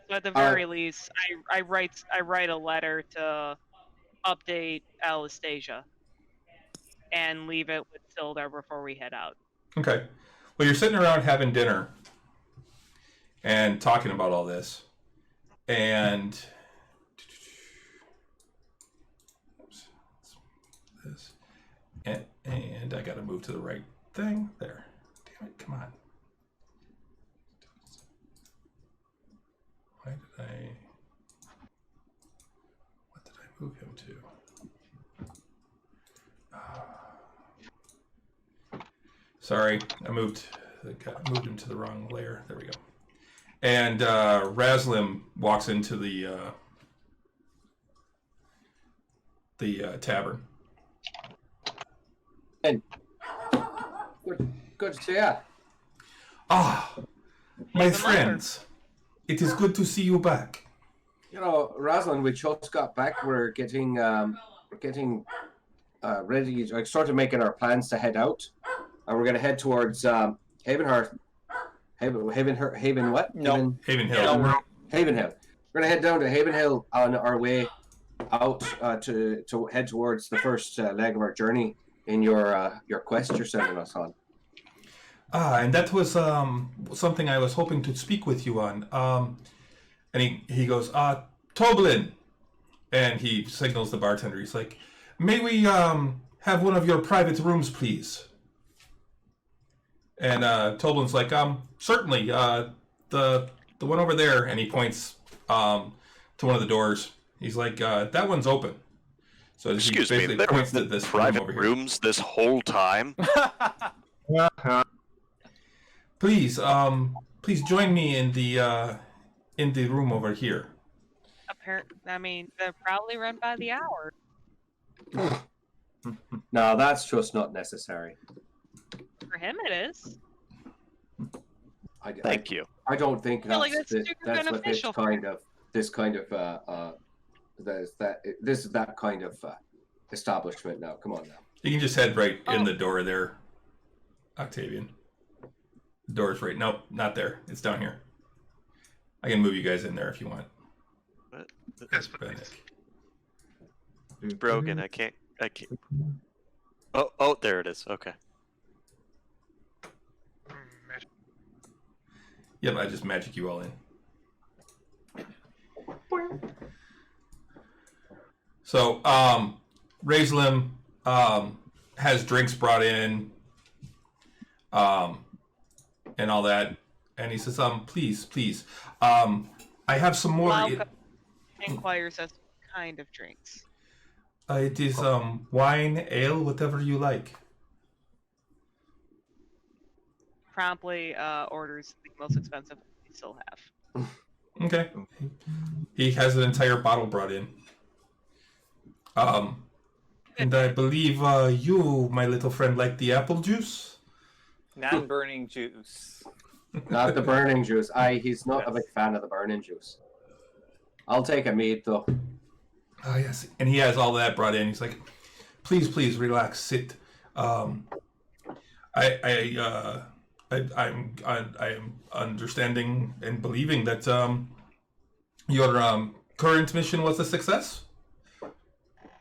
So at the very least, I write a letter to update Anastasia and leave it with Sildar before we head out. Okay. Well, you're sitting around having dinner and talking about all this, and this, and I got to move to the right thing there. Damn it! Come on. Why did I? What did I move him to? Sorry, I moved him to the wrong layer. There we go. And Razlim walks into the tavern. And good to see ya. Ah, my Welcome over. friends, it is good to see you back. You know, Rosalind, we just got back. We're getting ready, like sort of making our plans to head out, and we're gonna head towards Havenhearth. Haven what? No. Haven Hill. No, Havenhill. We're gonna head down to Havenhill on our way out to head towards the first leg of our journey in your quest you're sending us on. Ah, and that was something I was hoping to speak with you on. And he goes, Toblin, and he signals the bartender. He's like, may we have one of your private rooms, please? And Toblin's like, certainly. The one over there, and he points to one of the doors. He's like, that one's open. So Excuse he me, basically there points to have been this room private over here. rooms this whole time? Please, please join me in the room over here. I mean, they're probably run by the hour. No, that's just not necessary. For him, it is. Thank you. I don't think feel like that's that's super what beneficial for this kind of kind of establishment now. Come on now. You can just head right in the door there, Octavian. The door's right. Nope, not there. It's down here. I can move you guys in there if you want. Yes, please. Brogan, I can't. Oh, there it is. Okay. Magic. Yep, I just magic you all in. So, Razlim has drinks brought in, and all that, and he says, please, I have some more. Malcolm inquires as to what kind of drinks. It is wine, ale, whatever you like. Promptly orders the most expensive we still have. Okay. He has an entire bottle brought in. And I believe you, my little friend, like the apple juice? non-burning juice. Not the burning juice. He's not a big fan of the burning juice. I'll take a mead though. Oh, yes. And he has all that brought in. He's like, please, relax, sit. I'm understanding and believing that your current mission was a success.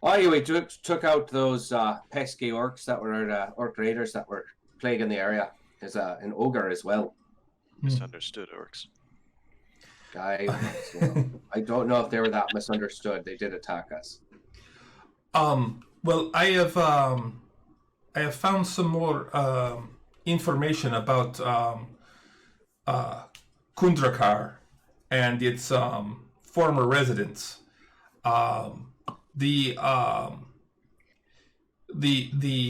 Oh, yeah, we took out those pesky orcs that were orc raiders that were plaguing the area. There's an ogre as well. Misunderstood orcs. I don't know if they were that misunderstood. They did attack us. Well, I have found some more information about Kundrakar and its former residents. The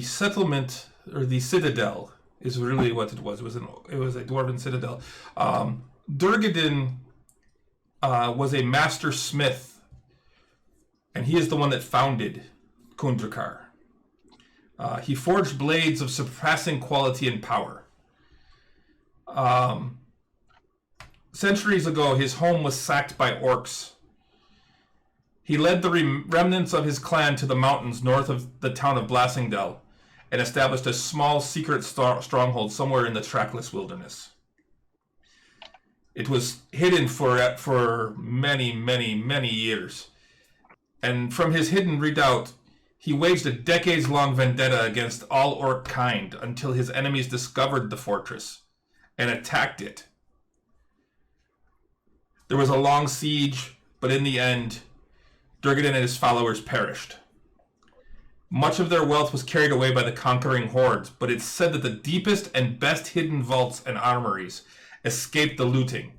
settlement, or the citadel, is really what it was. It was a dwarven citadel. Durgadin was a master smith, and he is the one that founded Kundrakar. He forged blades of surpassing quality and power. Centuries ago, his home was sacked by orcs. He led the remnants of his clan to the mountains north of the town of Blassingdale and established a small secret stronghold somewhere in the trackless wilderness. It was hidden for many, many, many years. And from his hidden redoubt, he waged a decades-long vendetta against all orc kind until his enemies discovered the fortress and attacked it. There was a long siege, but in the end, Durgadin and his followers perished. Much of their wealth was carried away by the conquering hordes, but it's said that the deepest and best hidden vaults and armories escaped the looting,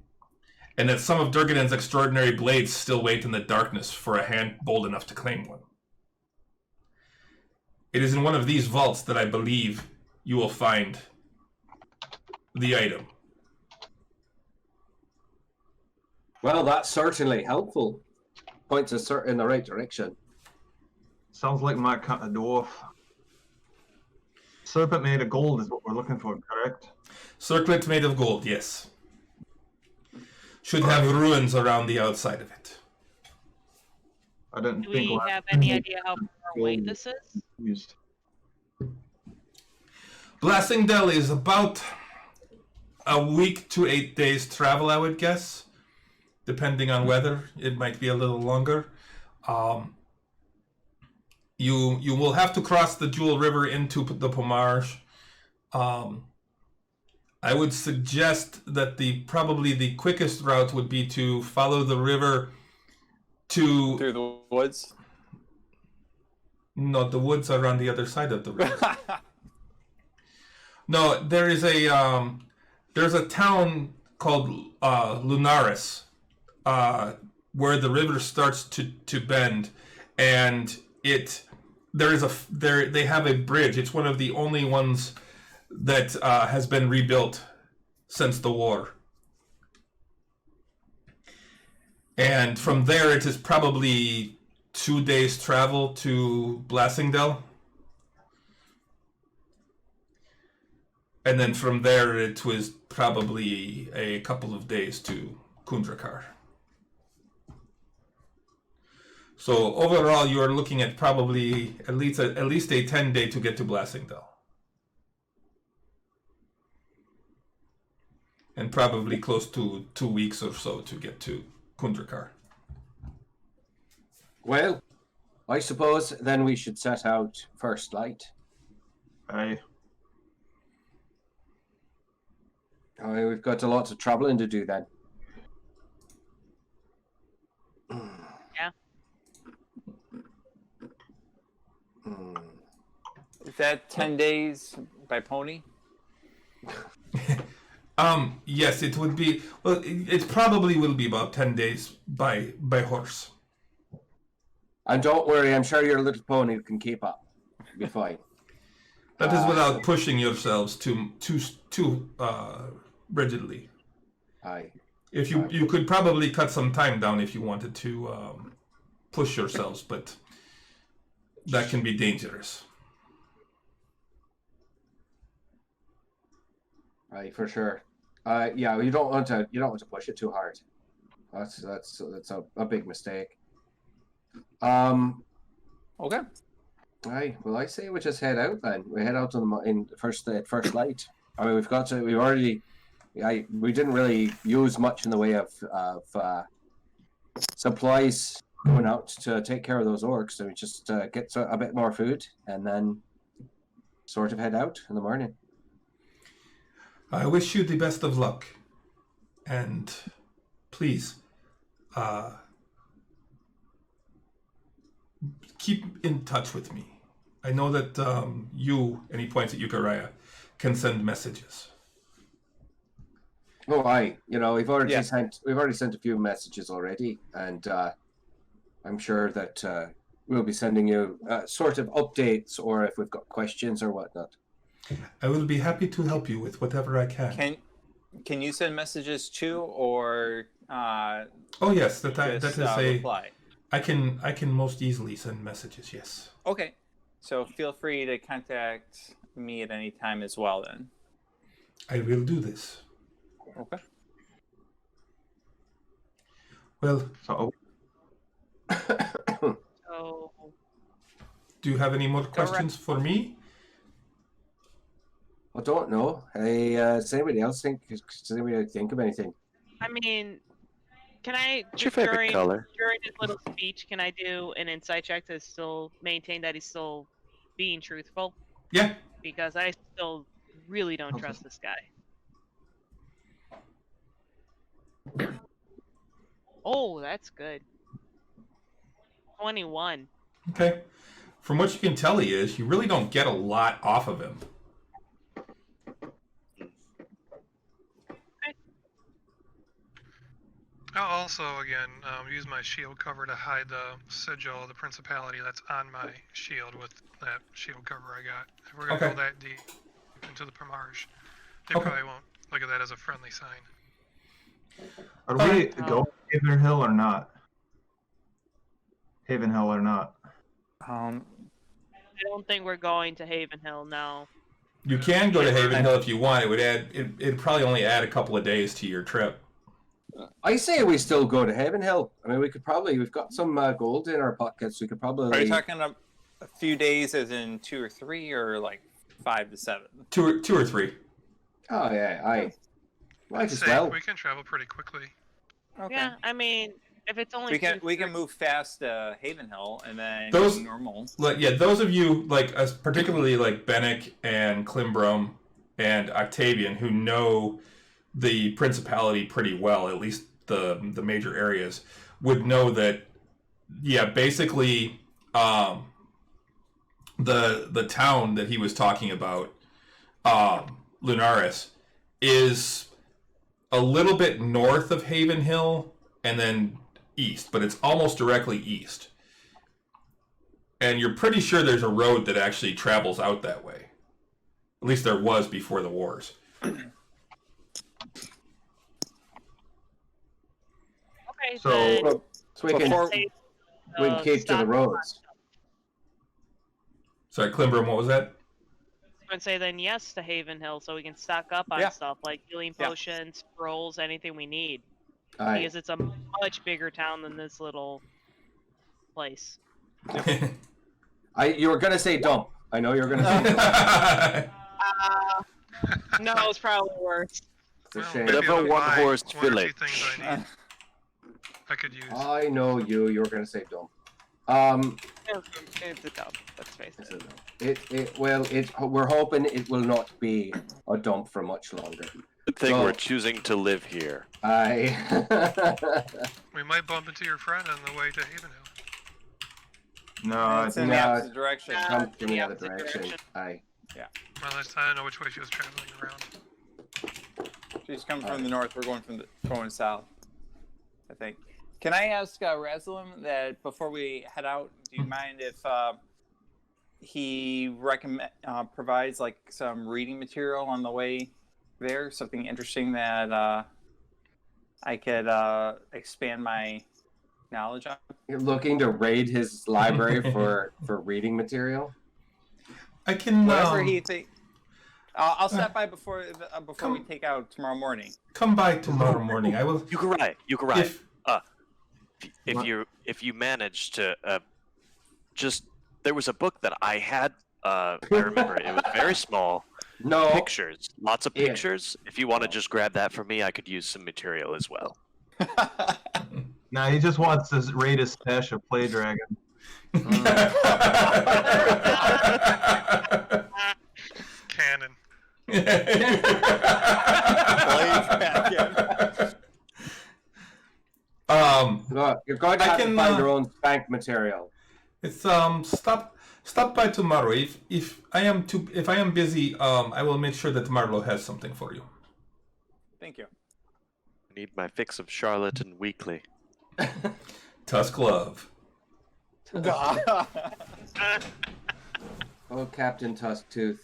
and that some of Durgadin's extraordinary blades still wait in the darkness for a hand bold enough to claim one. It is in one of these vaults that I believe you will find the item. Well, that's certainly helpful. Points us in the right direction. Sounds like my kind of dwarf. Serpent made of gold is what we're looking for, correct? Circlet made of gold, yes. Should have ruins around the outside of it. I don't Do think we we'll have any idea how far away this is? used. Blassingdale is about a week to 8 days travel, I would guess. Depending on weather, it might be a little longer. You will have to cross the Jewel River into the Pomarge. I would suggest that probably the quickest route would be to follow the river to... Through the woods? No, the woods are on the other side of the river. No, there's a town called Lunaris, where the river starts to bend, and they have a bridge. It's one of the only ones that has been rebuilt since the war. And from there, it is probably 2 days travel to Blassingdale. And then from there, it was probably a couple of days to Kundrakar. So overall, you are looking at probably at least a 10-day to get to Blassingdale. And probably close to 2 weeks or so to get to Kundrakar. Well, I suppose then we should set out first light. Aye. We've got a lot of traveling to do then. Yeah. Is that 10 days by pony? Yes, it would be. Well, it probably will be about 10 days by horse. And don't worry, I'm sure your little pony can keep up. You'll be fine. That is without pushing yourselves too rigidly. Aye. If you could probably cut some time down if you wanted to push yourselves, but that can be dangerous. Aye, for sure. Yeah, you don't want to push it too hard. That's a big mistake. Okay. Aye, well, I say we just head out then. We head out in first light. I mean, we didn't really use much in the way of supplies going out to take care of those orcs. So we just get a bit more food and then sort of head out in the morning. I wish you the best of luck, and please keep in touch with me. I know that you, and he points at Euchariah, can send messages. Oh, aye. We've already Yeah. sent a few messages already, and I'm sure that we'll be sending you sort of updates, or if we've got questions or whatnot. I will be happy to help you with whatever I can. Can you send messages too, or Oh yes, that is a. reply? I can most easily send messages. Yes. Okay, so feel free to contact me at any time as well. Then. I will do this. Okay. Well, So So do you have any more questions for me? I don't know. Hey, does anybody else think of anything? I mean, can I What's your just favorite color? during his little speech, can I do an insight check to still maintain that he's still being truthful? Yeah. Because I still really don't trust this guy. Oh, that's good. 21. Okay. From what you can tell, you really don't get a lot off of him. I'll also, again, use my shield cover to hide the sigil of the principality that's on my shield with that shield cover I got. If we're going to Okay. go that deep into the Primarch, they Okay. probably won't look at that as a friendly sign. are we going to Haven Hill or not? Haven Hill or not? I don't think we're going to Haven Hill now. You can go to Haven Hill if you want. It would add. It'd probably only add a couple of days to your trip. I say we still go to Haven Hill. I mean, we've got some gold in our pockets. We could probably. Are you talking a few days, as in 2 or 3, or like 5 to 7? Two or three. Oh yeah, might I'd as say well. we can travel pretty quickly. Okay. Yeah, I mean, if it's only We can move fast to Haven Hill and then Those- go normal. Those of you particularly like Bennick and Klimbrum and Octavian who know the Principality pretty well, at least the major areas, would know that. Yeah, basically, the town that he was talking about, Lunaris, is a little bit north of Haven Hill and then east, but it's almost directly east. And you're pretty sure there's a road that actually travels out that way. At least there was before the wars. Okay, So- then So we can say, keep to the stock- roads. Sorry, Klimbrum, what was that? I would say then yes to Haven Hill, so we can stock up on Yeah. stuff like healing Yeah. potions, scrolls, anything we need. Aye. Because it's a much bigger town than this little place. You were gonna say dump. I know you're gonna say dump. No, it's probably worse. It's a Well, shame. Bit of maybe a I'll buy one-horse one or two village. things I could use. I know you were gonna say dump. It's a dump. Let's face it. We're hoping it will not be a dump for much longer. Good thing So- we're choosing to live here. Aye. We might bump into your friend on the way to Haven Hill. No, It's in the no, opposite direction. Come in the other opposite direction. Aye. Well, I don't know which way she was traveling around. She's coming from the north. We're going south, I think. Can I ask Razalim that before we head out, do you mind if he provides like some reading material on the way there, something interesting that I could expand my knowledge on? You're looking to raid his library for reading material? I can Whatever he think. I'll stop by before we take out tomorrow morning. come by tomorrow morning. I will. You could write. If If you manage to there was a book that I had. I remember it was very small. No. Pictures, lots of Yeah. pictures. If you want to just grab that for me, I could use some material as well. no, he just wants to raid his stash of Play Dragon. Cannon. Look, you're going to I have can, to find your own spank material. It's stop by tomorrow. If I am busy, I will make sure that Marlo has something for you. Thank you. I need my fix of Charlatan weekly. Tusk love. Oh, Captain Tusktooth.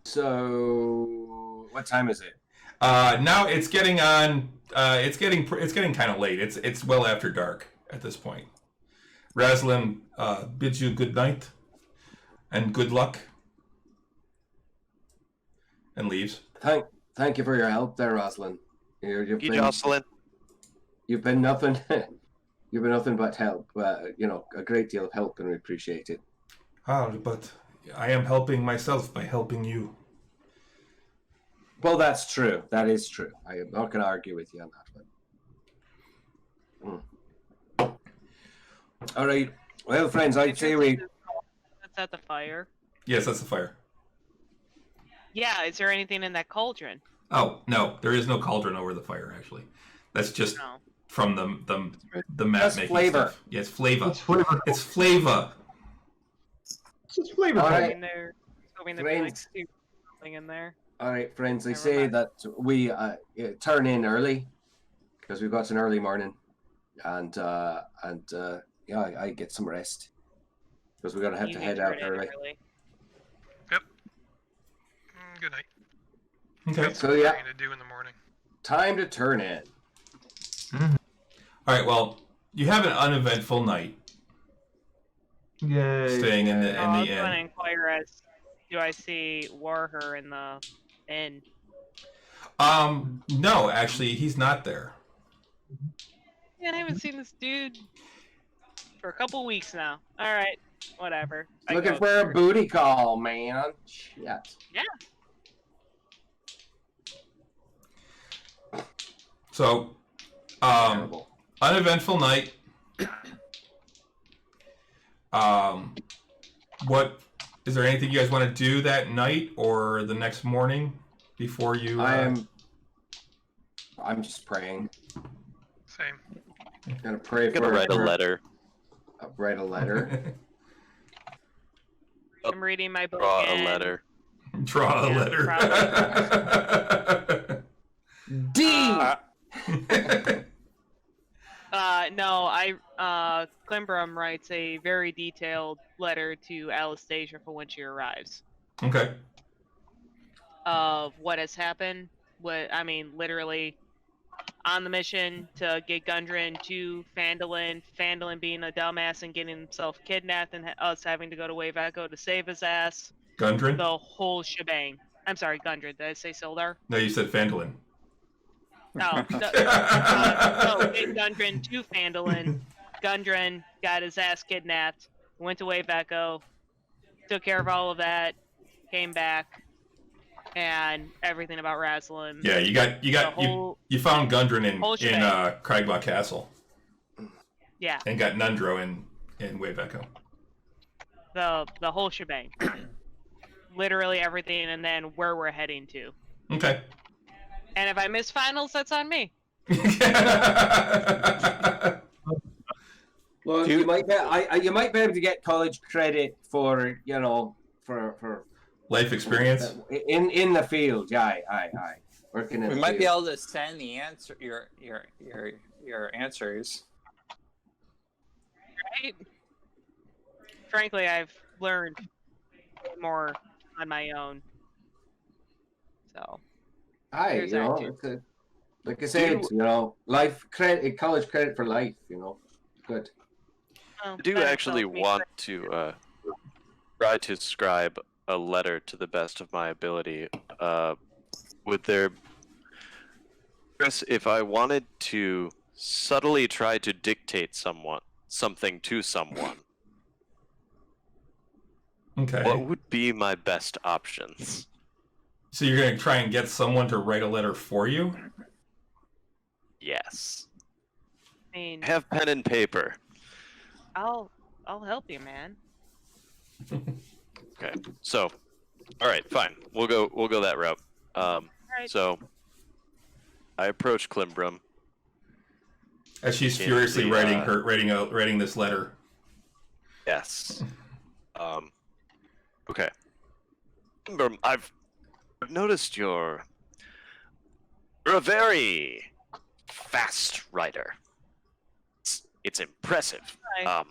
So, what time is it? Now it's getting on. It's getting kind of late. It's well after dark at this point. Raslin bids you good night and good luck, and leaves. Thank you for your help there, Roslyn. Thank you, Jocelyn. You've been nothing. You've been nothing but help. A great deal of help, and we appreciate it. But I am helping myself by helping you. Well, that's true. That is true. I am not going to argue with you on that one. All right. Well, friends, I'd say we. That's at the fire. Yes, that's the fire. Yeah, is there anything in that cauldron? Oh no, there is no cauldron over the fire. Actually, that's just No. from the map That's making flavor. stuff. Yes, flavor. It's flavor. It's flavor. It's just flavor. All right. Hoping there, hoping there'd be like Friends. something in there. All right, friends. I Never say mind. that we turn in early because we've got an early morning, and yeah, I get some rest because we're gonna have You to need head to out turn in early. Good night. Okay. Got some So, yeah. praying to do in the morning. Time to turn in. All right. Well, you have an uneventful night Yay. staying in the Oh, I was inn. going to inquire as do I see Warher in the inn? No, actually, he's not there. Yeah, I haven't seen this dude for a couple weeks now. All right, whatever. I Looking go for a upstairs. booty call, man. Shit. Yeah. So, Terrible. uneventful night. What is there anything you guys want to do that night or the next morning before you? I'm just praying. Same. Gonna pray I'm gonna write a letter. Write a letter. I'm reading my book. Draw a and- letter. Draw a Yeah, letter. D. No, Klimbrum writes a very detailed letter to Anastasia for when she arrives Okay. of what has happened. Literally on the mission to get Gundren to Fandolin being a dumbass and getting himself kidnapped, and us having to go to Wave Echo to save his ass. Gundren? The whole shebang. I'm sorry, Gundren. Did I say Sildar? No, you said Fandolin. No. Get Gundren to Fandolin. Gundren got his ass kidnapped, went to Wave Echo, took care of all of that, came back, and everything about Raslin. Yeah, you found Gundren whole in shebang. Craigblock Castle Yeah, and got Nundro in Wave Echo. the whole shebang. Literally everything, and then where we're heading to. Okay. And if I miss finals, that's on me. Well, you might be able to get college credit for for Life experience. in the field. Yeah, aye. Working in We the might be field. able to send the answer your answers. Right? Frankly, I've learned more on my own. So, Aye, Here's you know, that too. it's like I said, life credit, college credit for life. Good. well, I do that actually tells me want to try to scribe a letter to the best of my ability. Would there, Chris, if I wanted to subtly try to dictate something to someone, Okay. what would be my best options? So you're going to try and get someone to write a letter for you? Yes. I mean, I have pen and paper. I'll help you, man. Okay. So, all right, fine. We'll go that route. Right. So I approach Klimbrum. As she's in furiously the, writing this letter. Yes. Okay. I've noticed you're a very fast writer. It's impressive. Hi.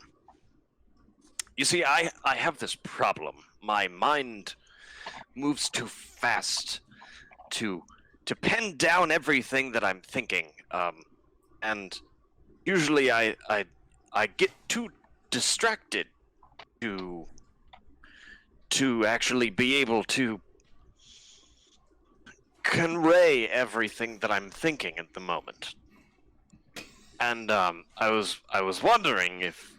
You see, I have this problem. My mind moves too fast to pen down everything that I'm thinking. And usually I get too distracted to actually be able to convey everything that I'm thinking at the moment. And I was wondering if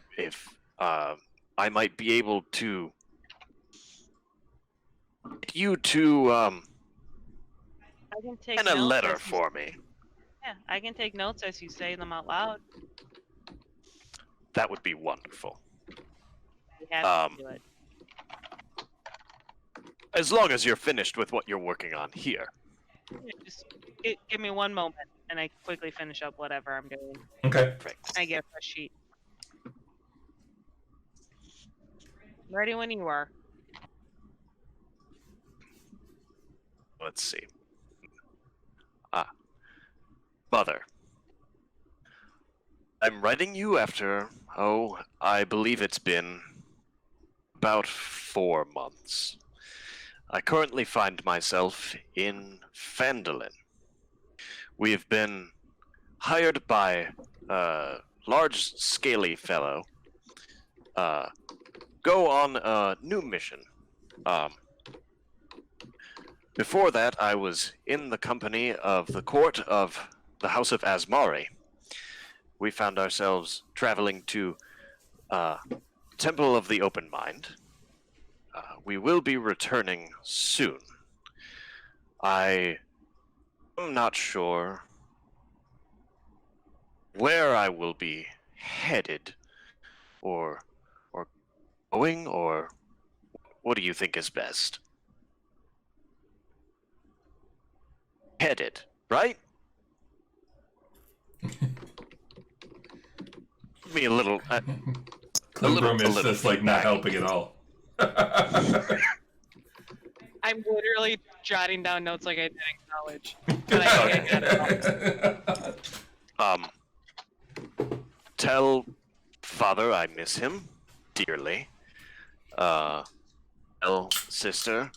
I might be able to get you to I can take pen a notes letter as you- for me. Yeah, I can take notes as you say them out loud. That would be wonderful. We have to do it. As long as you're finished with what you're working on here. Yeah, just give me one moment, and I quickly finish up whatever I'm doing. Okay. I get a fresh sheet. Ready when you are. Let's see. Mother. I'm writing you after, I believe it's been about 4 months. I currently find myself in Phandalin. We've been hired by a large, scaly fellow. Go on a new mission. Before that, I was in the company of the court of the House of Asmari. We found ourselves traveling to Temple of the Open Mind. We will be returning soon. I am not sure where I will be headed, or going, or what do you think is best? Headed, right? Give me a little. Cloom is little just like not feedback. helping at all. I'm literally jotting down notes like I did in college. But I got it all. Tell father I miss him dearly. Tell sister,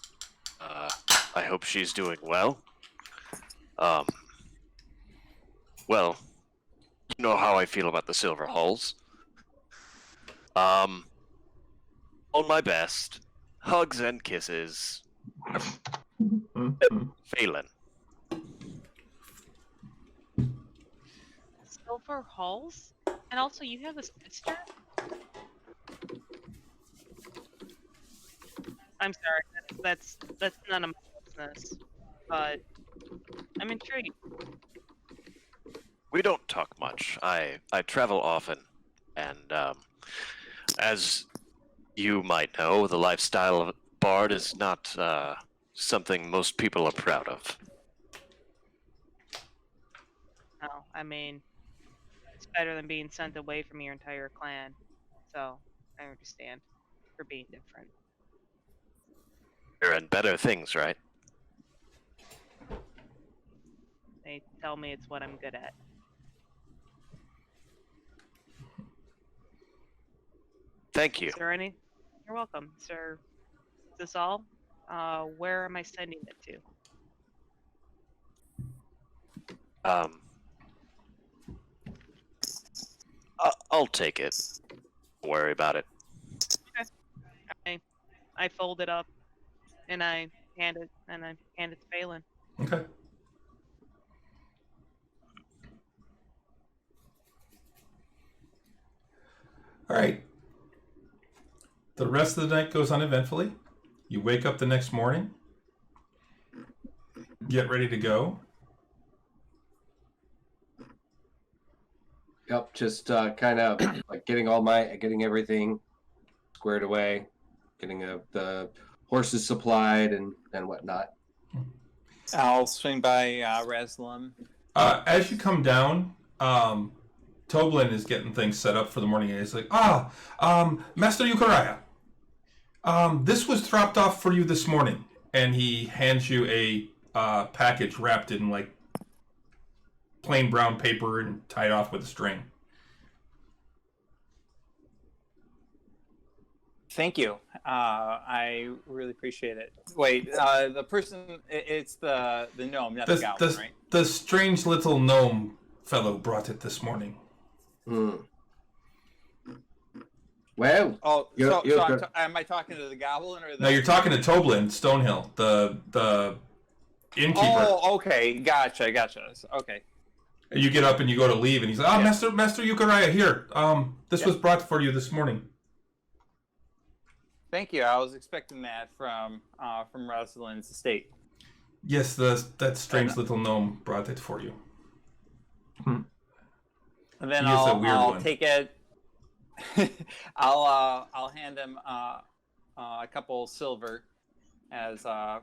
I hope she's doing well. Well, you know how I feel about the Silver Halls. All my best. Hugs and kisses. Phelan. Silver Halls? And also, you have a sister? I'm sorry, that's none of my business. But I'm intrigued. We don't talk much. I travel often, and as you might know, the lifestyle of a bard is not something most people are proud of. No, I mean, it's better than being sent away from your entire clan. So, I understand for being different. Bigger and better things, right? They tell me it's what I'm good at. Thank you. Is there any? You're welcome, sir. Is this all? Where am I sending it to? I'll take it. Don't worry about it. I fold it up, and I hand it to Phelan. Okay. All right. The rest of the night goes uneventfully. You wake up the next morning. Get ready to go. Yep, just kind of like getting everything squared away, getting the horses supplied and whatnot. I'll swing by Reslam. As you come down, Toblin is getting things set up for the morning, and he's like, Master Eukaraya, this was dropped off for you this morning. And he hands you a package wrapped in, like, plain brown paper and tied off with a string. Thank you. I really appreciate it. Wait, the person, it's the gnome, not the goblin, right? The strange little gnome fellow brought it this morning. Well, Am I talking to the goblin or the... No, you're talking to Toblin Stonehill, the innkeeper. Oh, okay, gotcha. Okay. You get up and you go to leave, and he's like, Master Eukaraya, here. This was brought for you this morning. Thank you. I was expecting that from Rosalind's estate. Yes, that strange little gnome brought it for you. And then He is a weird I'll one. take it. I'll hand him a couple silver as an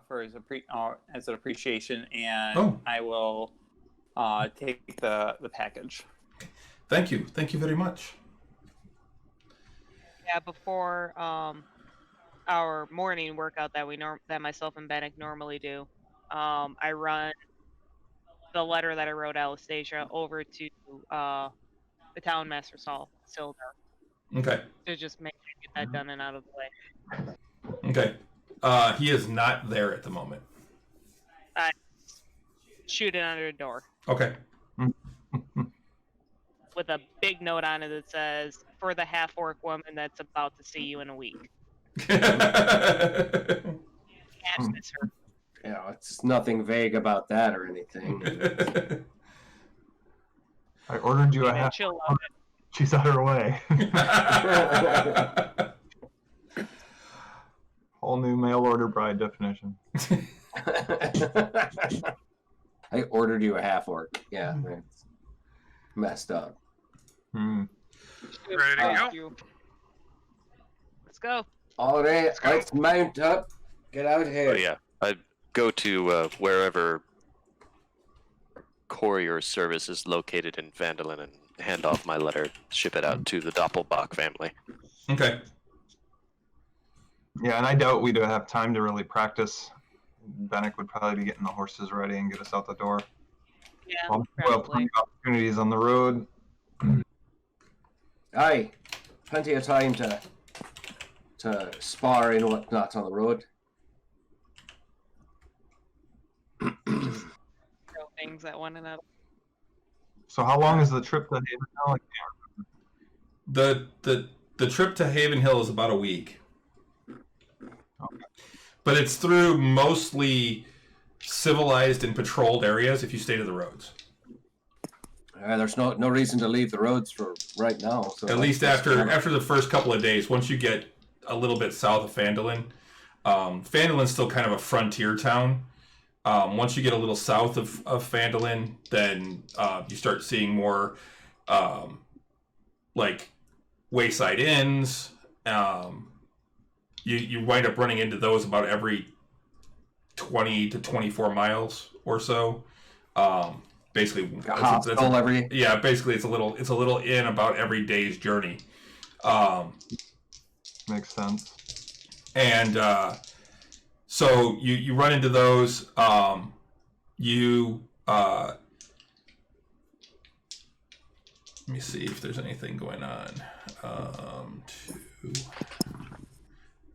appreciation, and I will take the package. Thank you very much. Yeah, before our morning workout that myself and Bennick normally do, I run the letter that I wrote Anastasia over to the town master's hall, Silda. Okay. To just get that done and out of the way. Okay. He is not there at the moment. I shoot it under the door. Okay. With a big note on it that says, "For the half-orc woman that's about to see you in a week." Yes, miss her. It's nothing vague about that or anything. I ordered you a And half. she'll love it. She's on her way. Whole new mail order bride definition. I ordered you a half orc. Yeah, it's messed up. Ready to go? Let's go. All right, let's mount up. Get out here. Oh yeah, I'd go to wherever courier service is located in Vandalin and hand off my letter, ship it out to the Doppelbach family. Okay. Yeah, and I doubt we'd have time to really practice. Bennick would probably be getting the horses ready and get us out the door. Yeah, We'll have probably. plenty of opportunities on the road. Aye, plenty of time to spar and whatnot on the road. Throw things at one another. So how long is the trip to Haven Hill? The trip to Haven Hill is about a week. Okay. But it's through mostly civilized and patrolled areas if you stay to the roads. There's no reason to leave the roads for right now. So At least after the first couple of days, once you get a little bit south of Phandalin. Phandalin's still kind of a frontier town. Once you get a little south of Phandalin, then you start seeing more like wayside inns. You wind up running into those about every 20 to 24 miles or so. Basically, basically it's a little inn about every day's journey. Makes sense. And so you run into those. Let me see if there's anything going on.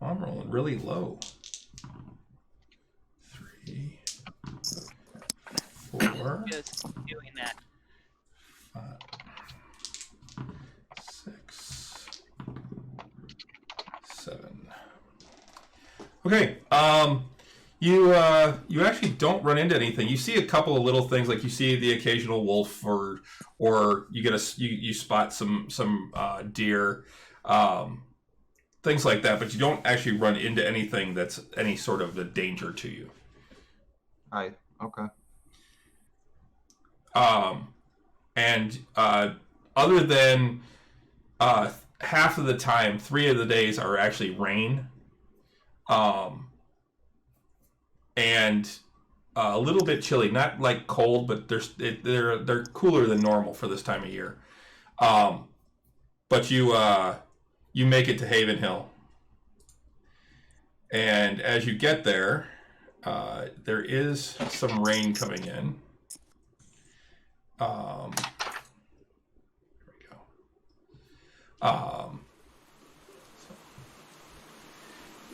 I'm rolling really low. 3, 4, Just doing that. 5, 6, 7. Okay. You actually don't run into anything. You see a couple of little things, like you see the occasional wolf, or you get you spot some deer, things like that. But you don't actually run into anything that's any sort of a danger to you. Right. Okay. And other than half of the time, 3 of the days are actually rain. And a little bit chilly, not like cold, but they're cooler than normal for this time of year. But you make it to Haven Hill, and as you get there, there is some rain coming in. There we go.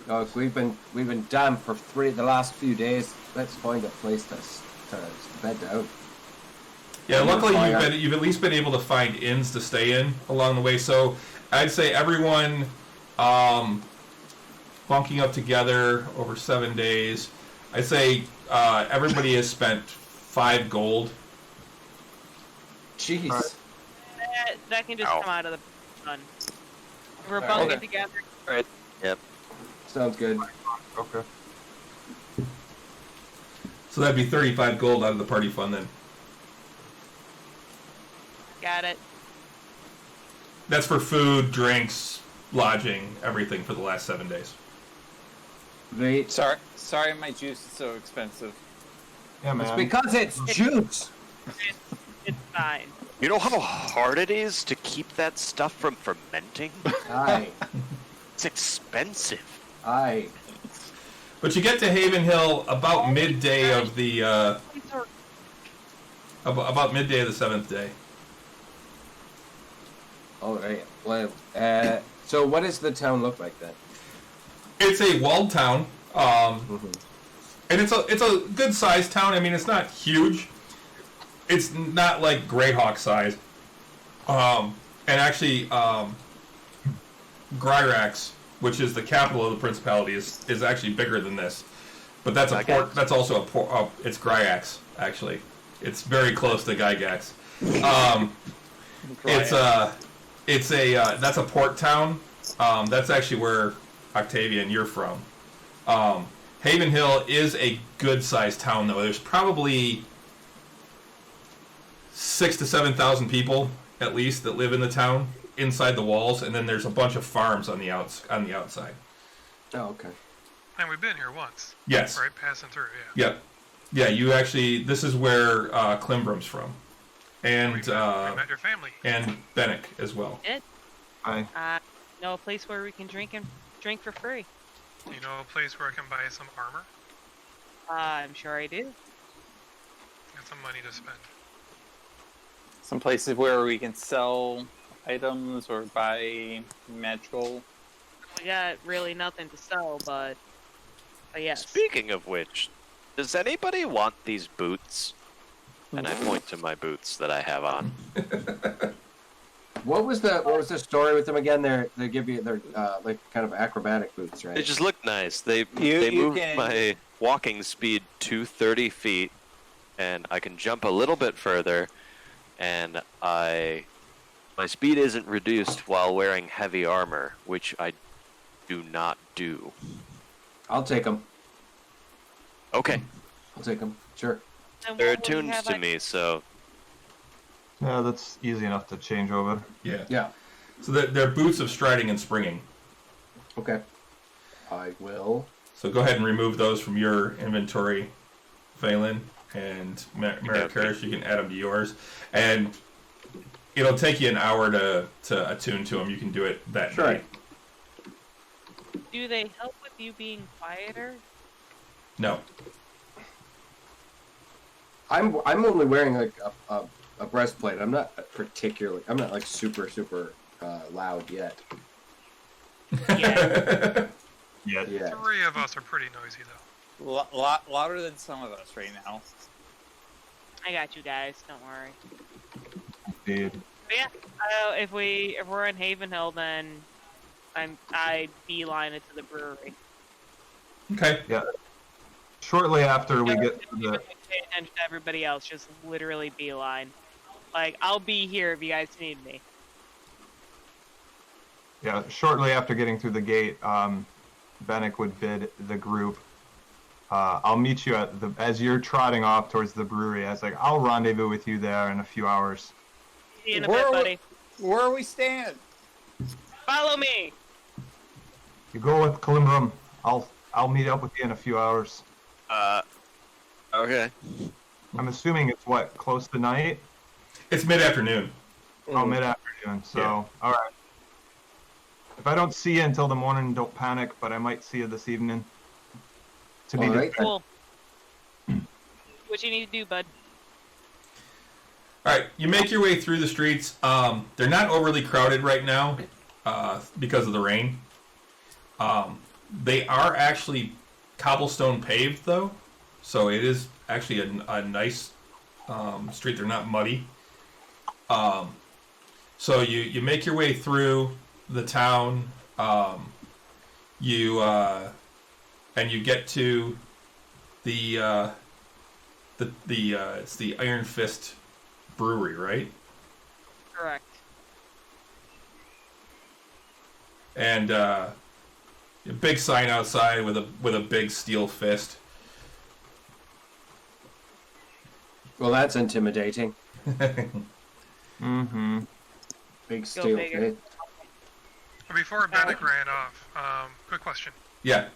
Oh, we've been damp for the last few days. Let's find a place to bed down. Yeah, luckily you've at least been able to find inns to stay in along the way. So I'd say everyone bunking up together over 7 days. I'd say everybody has spent 5 gold. Jeez. That can just Ow. come out of the fun. We're Alright, bunking okay. together. Right. Yep. Sounds good. Okay. So that'd be 35 gold out of the party fund then. Got it. That's for food, drinks, lodging, everything for the last 7 days. Great. Sorry, my juice is so expensive. Yeah, man. It's because it's juice. It's fine. You know how hard it is to keep that stuff from fermenting? Aye. It's expensive. Aye. But you get to Haven Hill about midday of the about midday of the 7th day. All right. Well, so what does the town look like then? It's a walled town, and it's a good sized town. I mean, it's not huge. It's not like Greyhawk size. And actually, Gryrax, which is the capital of the principality, is actually bigger than this. But that's a port. That's also a port. It's Gryax, actually. It's very close to Gygax. That's a port town. That's actually where Octavian, you're from. Haven Hill is a good sized town, though. There's probably 6,000 to 7,000 people at least that live in the town inside the walls, and then there's a bunch of farms on the outside. Oh, okay. And we've been here once. Yes. Right, passing through, yeah. Yep. Yeah, you actually. This is where Klimbrum's from, and We met your family. and Bennick as well. Hi. Know a place where we can drink for free. You know a place where I can buy some armor? I'm sure I do. Got some money to spend. Some places where we can sell items or buy magical. We got really nothing to sell, but yes. Speaking of which, does anybody want these boots? And I point to my boots that I have on. What was the story with them again? They give you they're like kind of acrobatic boots, right? They just look nice. They You move can- my walking speed to 30 feet, and I can jump a little bit further, and my speed isn't reduced while wearing heavy armor, which I do not do. I'll take them. Okay, I'll take them. Sure. And they're what would you attuned have to me, so Yeah, that's easy enough to change over. Yeah. Yeah. So they're boots of striding and springing. Okay. I will. So go ahead and remove those from your inventory, Phelan, and Marikaris, you can add them to yours. And it'll take you an hour to attune to them. You can do it that Sure. night. Do they help with you being quieter? No. I'm only wearing like a breastplate. I'm not like super loud yet. Yeah. Yeah. Yeah. 3 of us are pretty noisy, though. Lot louder than some of us right now. I got you guys. Don't worry. Indeed. But yeah, if we're in Haven Hill, then I beeline it to the brewery. Okay. Yeah. Shortly after we Don't get to even the pay attention to everybody else. Just literally beeline. Like, I'll be here if you guys need me. shortly after getting through the gate, Bennick would bid the group. I'll meet you as you're trotting off towards the brewery. I was like, I'll rendezvous with you there in a few hours. See you in a Where bit, are we- buddy. Where are we stand? Follow me. You go with Kalimbrum. I'll meet up with you in a few hours. okay. I'm assuming it's close to night? It's mid-afternoon. Oh, mid-afternoon. doing. So, Yeah. all right. If I don't see you until the morning, don't panic, but I might see you this evening. To be All right. Cool. What you need to do, bud? All right, you make your way through the streets. They're not overly crowded right now because of the rain. They are actually cobblestone paved, though, so it is actually a nice street. They're not muddy. So you make your way through the town. And you get to the it's the Iron Fist Brewery, right? Correct. And a big sign outside with a big steel fist. Well, that's intimidating. Mm-hmm. Big Go steel figure. fit. Before Bannock ran off, quick question. Yeah.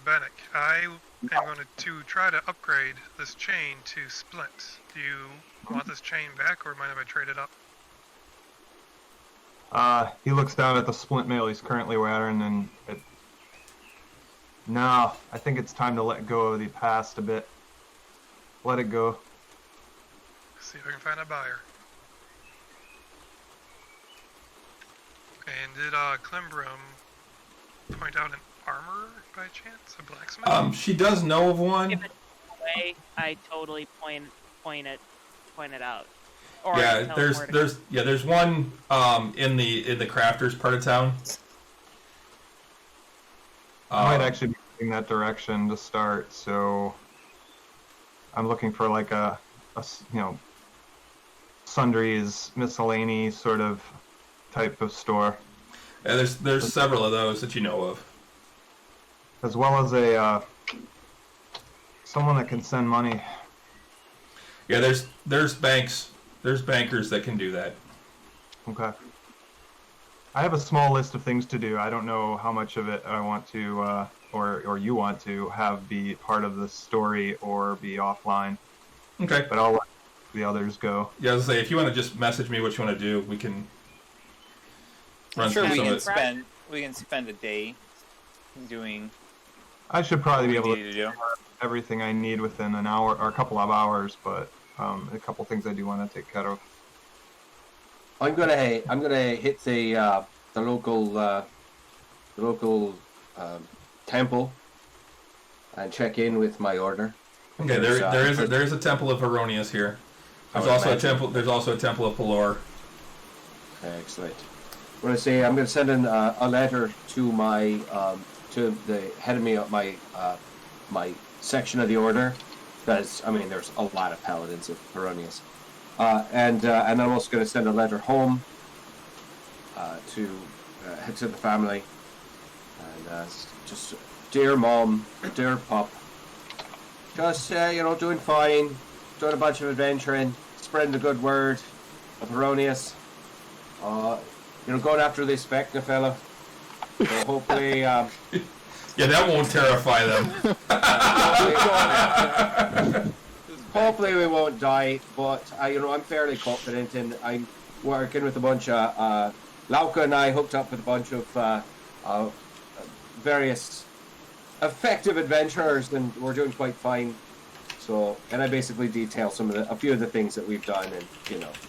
Bannock, I am going to try to upgrade this chain to splint. Do you want this chain back, or mind if I trade it up? He looks down at the splint mail he's currently wearing, and no, I think it's time to let go of the past a bit. Let it go. See if I can find a buyer. And did Klimbrum point out an armor by chance? A blacksmith? She does know of one. If it's away, I totally point it out. Or I Yeah, can tell them where to go. there's one in the crafters part of town. I might actually be in that direction to start, so I'm looking for like a sundries, miscellany sort of type of store, Yeah, there's several of those that you know of. as well as a someone that can send money. Yeah, there's bankers that can do that. Okay. I have a small list of things to do. I don't know how much of it I want to, or you want to have be part of the story or be offline. Okay. But I'll let the others go. Yeah, I was gonna say, if you want to just message me what you want to do, we can run I'm sure through we some can of it. spend a day doing I should probably be what we able need to to do. everything I need within an hour or a couple of hours, but a couple things I do want to take care of. I'm gonna hit the local temple and check in with my order. Okay, there is a temple of Heronius here. There's Oh, also a imagine. temple. There's also a temple of Pelor. Excellent. I'm gonna say I'm gonna send in a letter to my to the head of my section of the order, because I mean there's a lot of paladins of Heronius, and I'm also gonna send a letter home to the family, and just dear mom, dear pop, just doing fine, doing a bunch of adventuring, spreading the good word of Heronius. Going after this Vecna fella. So hopefully, Yeah, that won't terrify them. hopefully we won't die. But I'm fairly confident, and I'm working with a bunch of Lauka and I hooked up with a bunch of various effective adventurers, and we're doing quite fine. So, and I basically detail a few of the things that we've done, and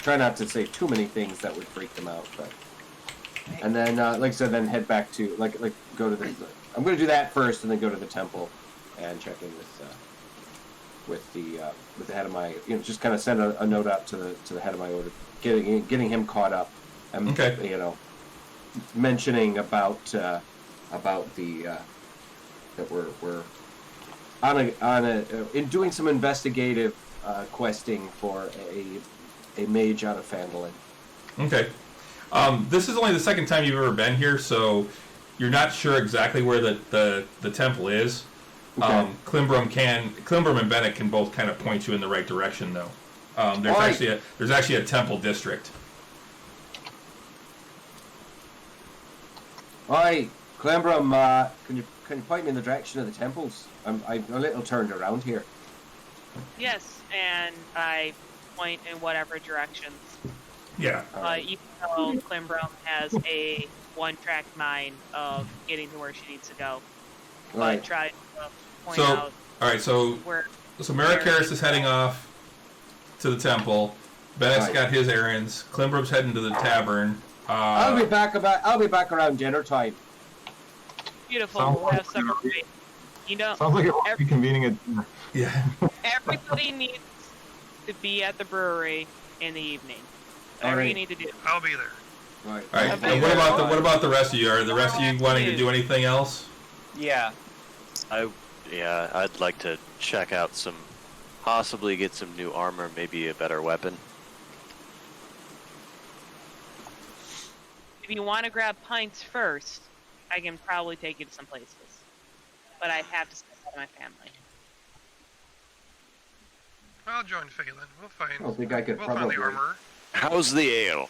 try not to say too many things that would freak them out, but. And then, like I said, then head back to go to the. I'm going to do that first, and then go to the temple, and check in with the head of my. Just kind of send a note out to the head of my order, getting him caught up, and Okay. Mentioning about the that we're in doing some investigative questing for a mage out of Phandalin. Okay. This is only the second time you've ever been here, so you're not sure exactly where the temple is. Okay. Klimbrum and Bennett can both kind of point you in the right direction, though. There's actually a temple district. Hi, Klimbrum, can you point me in the direction of the temples? I'm a little turned around here. Yes, and I point in whatever directions. Yeah. Even though Klimbrum has a one-track mind of getting to where she needs to go, but Right. try to point So, out all right. So where. Marikaris is heading off to the temple. Bennett's Right. got his errands. Klimbrum's heading to the tavern. I'll be back around dinner time. Beautiful. Sounds We'll like have supper. You know, Sounds like it will be convening a dinner. Yeah. everybody needs to be at the brewery in the evening. Whatever you need to do. I'll be there. Right. All right. And what about the rest of you? Are the rest of you wanting to do anything else? Yeah. I'd like to check out possibly get some new armor, maybe a better weapon. If you want to grab pints first, I can probably take you to some places. But I have to stay with my family. I'll join Phelan. We'll find. I don't think I could We'll find probably. the armor. How's the ale?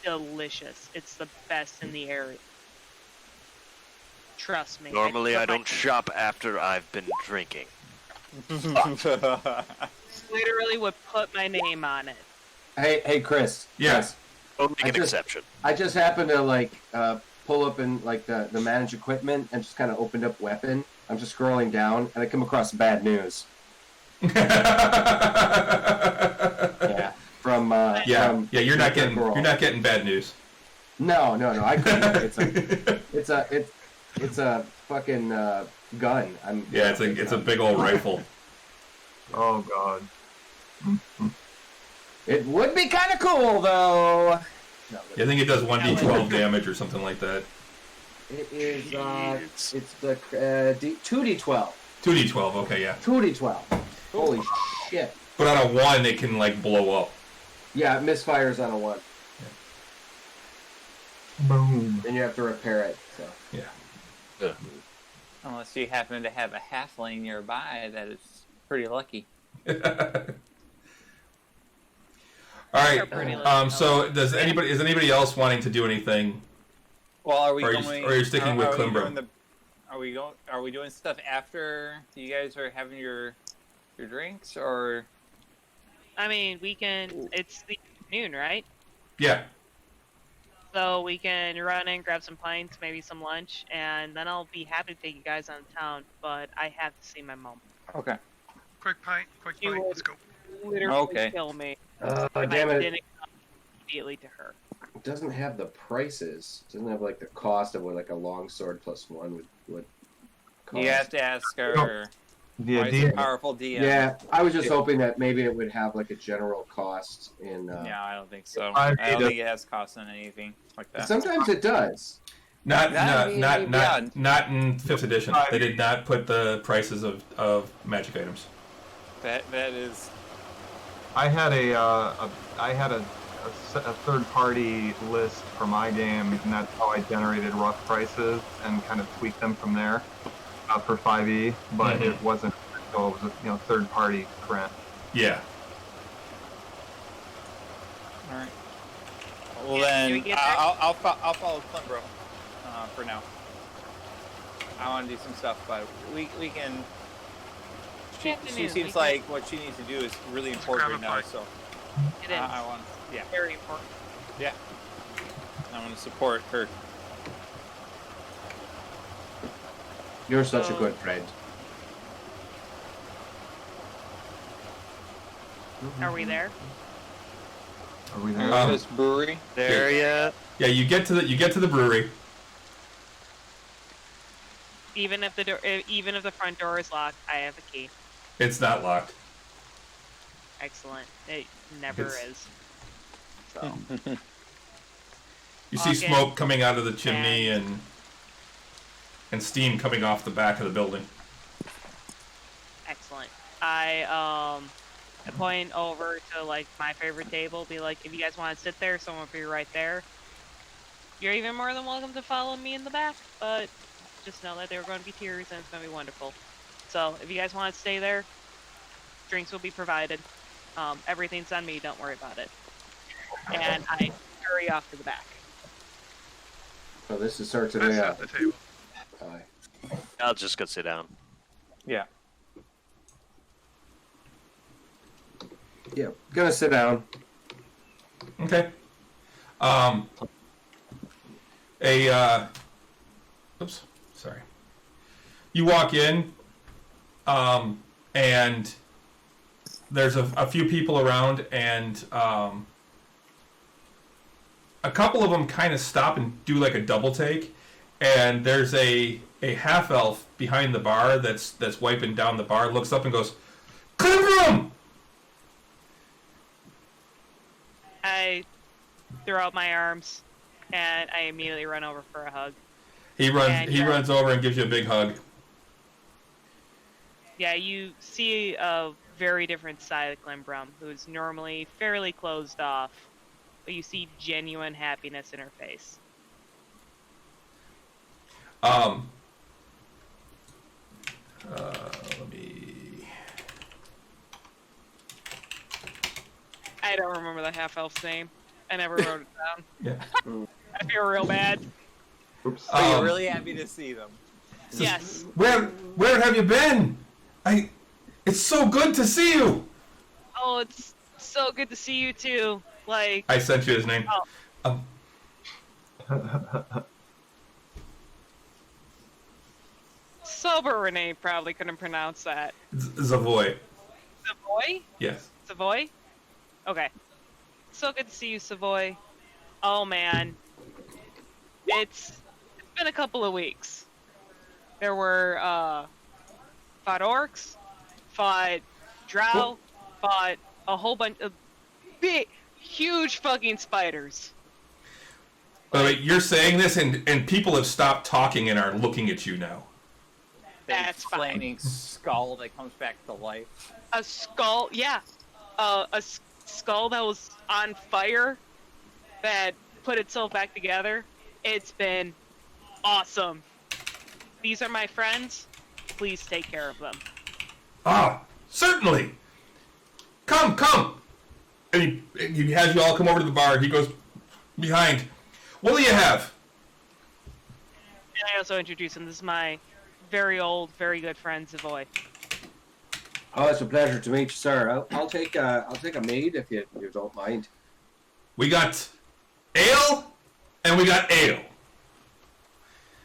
Delicious. It's the best in the area. Trust me. Normally, I put my- don't shop after I've been drinking. Literally would put my name on it. Hey, Chris. Yes. Don't make I an just- exception. I just happened to pull up in the manage equipment and just kind of opened up weapon. I'm just scrolling down and I come across bad news. Yeah. From Yeah. You're not from Girl. getting bad news. No. I couldn't. It's a fucking gun. Yeah, it's a big old rifle. Oh God. It would be kind of cool though. No, I think it does 1d12 damage or something like that. it is. Jeez. It's the 2d12. 2d12. Okay, yeah. 2d12. Holy shit. But on a 1, it can like blow up. Yeah, it misfires on a 1. Boom. Then you have to repair it. So. Yeah. Unless you happen to have a halfling nearby, that is pretty lucky. All right. They're pretty lucky. So is anybody else wanting to do anything? Well, are we Or are you- going? or are you sticking with are we Klimbrum? doing Are we doing stuff after you guys are having your drinks, or? I mean, we can. It's the afternoon, right? Yeah. So we can run in, grab some pints, maybe some lunch, and then I'll be happy to take you guys on town. But I have to see my mom. Okay. Quick pint. You would- Let's go. Literally Okay. kill me Oh, if damn I it. didn't come immediately to her. It doesn't have the prices. It doesn't have like the cost of what like a long sword plus 1 would cost. You have to ask our The wise idea. and powerful DM. Yeah, I was just hoping that maybe it would have like a general cost in. No, I don't think so. I I need don't to- think it has cost on anything like that. Sometimes it does. Not Not in in 5th edition. They did not put the prices of magic items. That is. I had a third-party list for my game, and that's how I generated rough prices and kind of tweaked them from there for 5e. But it wasn't. So it was a third-party print. Yeah. All right. Well Yeah, can we then, get there? I'll follow Klimbrum for now. I want to do some stuff, but we can. She Afternoon, seems like what she needs to do is really important right grab a now. pint. So It is I want, yeah, very important. I want to support her. You're such a So- good friend. Are we there? Are we there? Um, This brewery. There yet? Yeah. You get to the brewery. Even if the front door is locked, I have a key. It's not locked. Excellent. It never It's- is. So You see Okay. smoke coming out of the chimney and steam coming off the back of the building. excellent. I point over to like my favorite table, be like, if you guys want to sit there, someone will be right there. You're even more than welcome to follow me in the back, but just know that there are going to be tears and it's going to be wonderful. So if you guys want to stay there, drinks will be provided. Everything's on me, don't worry about it. And I hurry off to the back. So this is starts Let's today. set the table. I'll just go sit down. Yeah. Yeah, gonna sit down. Okay. Oops, sorry. You walk in, and there's a few people around, and a couple of them kind of stop and do like a double take, and there's a half elf behind the bar that's wiping down the bar, looks up and goes, "Clear room!" I throw out my arms, and I immediately run over for a hug. He runs over and gives you a big hug. Yeah, you see a very different side of Klimbrum, who's normally fairly closed off, but you see genuine happiness in her face. Let me. I don't remember the half elf's name. I never wrote it down. Yeah. I feel real bad. Oops. But you're really happy to see them. Yes. Where have you been? It's so good to see you. Oh, it's so good to see you too. Like, I sent you his name. Oh. Sober Renee probably couldn't pronounce that. Zavoy. Savoy? Yes. Savoy? Okay. So good to see you, Savoy. Oh man. It's been a couple of weeks. There were, fought orcs, fought drow, fought a whole bunch of big, huge fucking spiders. By the way, you're saying this, and people have stopped talking and are looking at you now. That's fine. Flaming skull that comes back to life. A skull, yeah. Skull that was on fire that put itself back together. It's been awesome. These are my friends. Please take care of them. Ah, certainly. Come. And he has you all come over to the bar. He goes behind. What do you have? And I also introduce him. This is my very old, very good friend, Zavoy. Oh, it's a pleasure to meet you, sir. I'll take a mead if you don't mind. We got ale, and we got ale.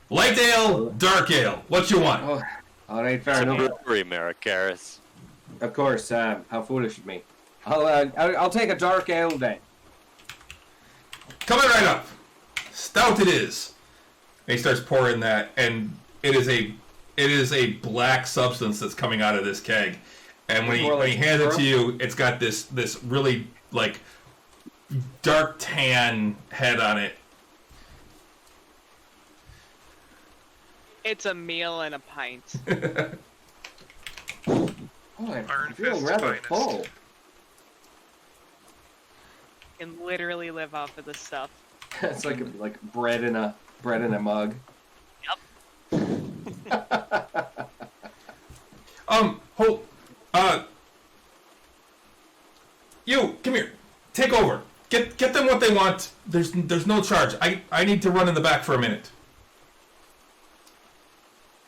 Light ale, dark ale. What you want? Oh, all right, fair enough. Brewery, Maricaris. Of course. How foolish of me. I'll take a dark ale then. Coming right up. Stout it is. And he starts pouring that, and it is a black substance that's coming out of this keg. And when he hands it to you, it's got this really like dark tan head on it. It's a meal and a pint. Oh, I'm Iron feeling Fist's rather finest. full. Can literally live off of this stuff. It's like bread in a mug. Hold. You come here. Take over. Get them what they want. There's no charge. I need to run in the back for a minute.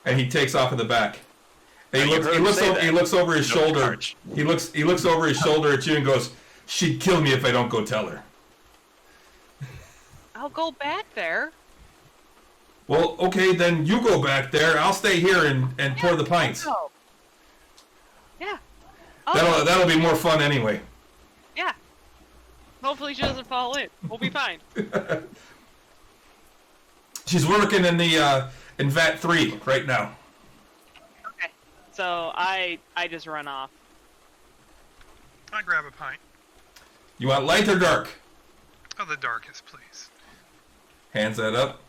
And he takes off in the back. And he looks over his shoulder. charge. He looks over his shoulder at you and goes, "She'd kill me if I don't go tell her." I'll go back there. Well, okay, then you go back there. I'll stay here and pour the pints. Oh. Yeah. Oh, That'll be more fun anyway. yeah. Hopefully she doesn't fall in. We'll be fine. She's working in the in VAT 3 right now. Okay. So I just run off. I grab a pint. You want light or dark? Oh, the darkest, please. Hands that up.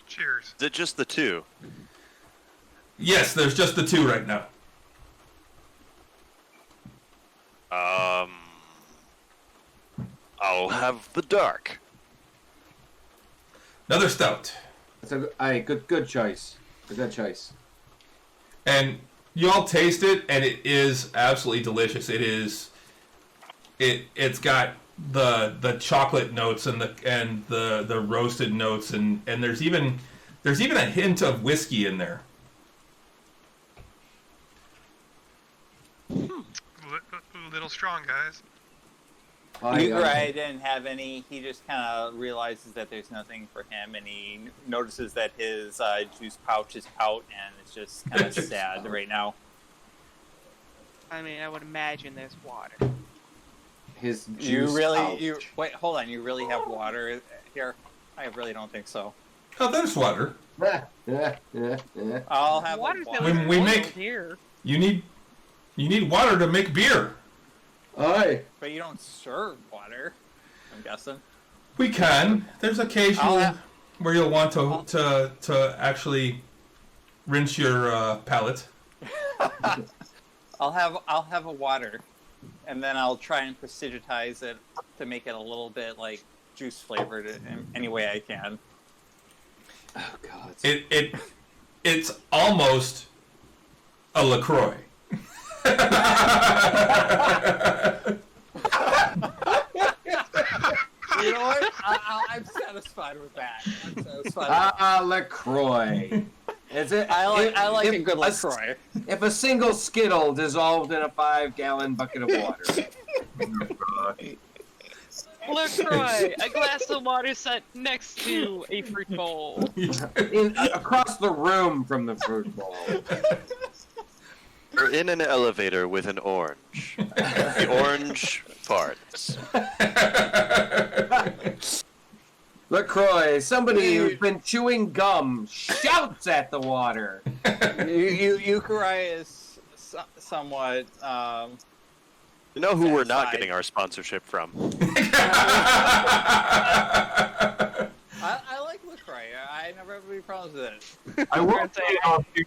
Cheers. Is it just the two? Yes, there's just the two right now. I'll have the dark. Another stout. That's a good choice. A good choice. And you all taste it, and it is absolutely delicious. It's got the chocolate notes and the roasted notes, and there's even a hint of whiskey in there. A little strong, guys. Ugurai didn't have any. He just kind of realizes that there's nothing for him, and he notices that his juice pouch is out, and it's just kind of sad right now. I mean, I would imagine there's water. His You juice really? pouch. Wait, hold on. You really have water here? I really don't think so. Oh, there's water. I'll have Water's water. at least We boiled make- here. You need water to make beer. Aye. But you don't serve water, I'm guessing. We can. There's occasional I'll where you'll want to actually rinse your palate. I'll have a water, and then I'll try and prestidigitize it to make it a little bit like juice flavored in any way I can. Oh God. It's almost a LaCroix. You know what? I'm satisfied with that. I'm satisfied. LaCroix. Is it? I like if a good a- LaCroix. If a single Skittle dissolved in a 5-gallon bucket of water. LaCroix, a glass of water set next to a fruit bowl. Across the room from the fruit bowl. We're in an elevator with an orange. The orange farts. LaCroix, somebody who's been chewing gum shouts at the water. Ugurai is somewhat. You know who we're not Satisfied. getting our sponsorship from? I like LaCroix. I never have any problems with it. I will I'd say say off this,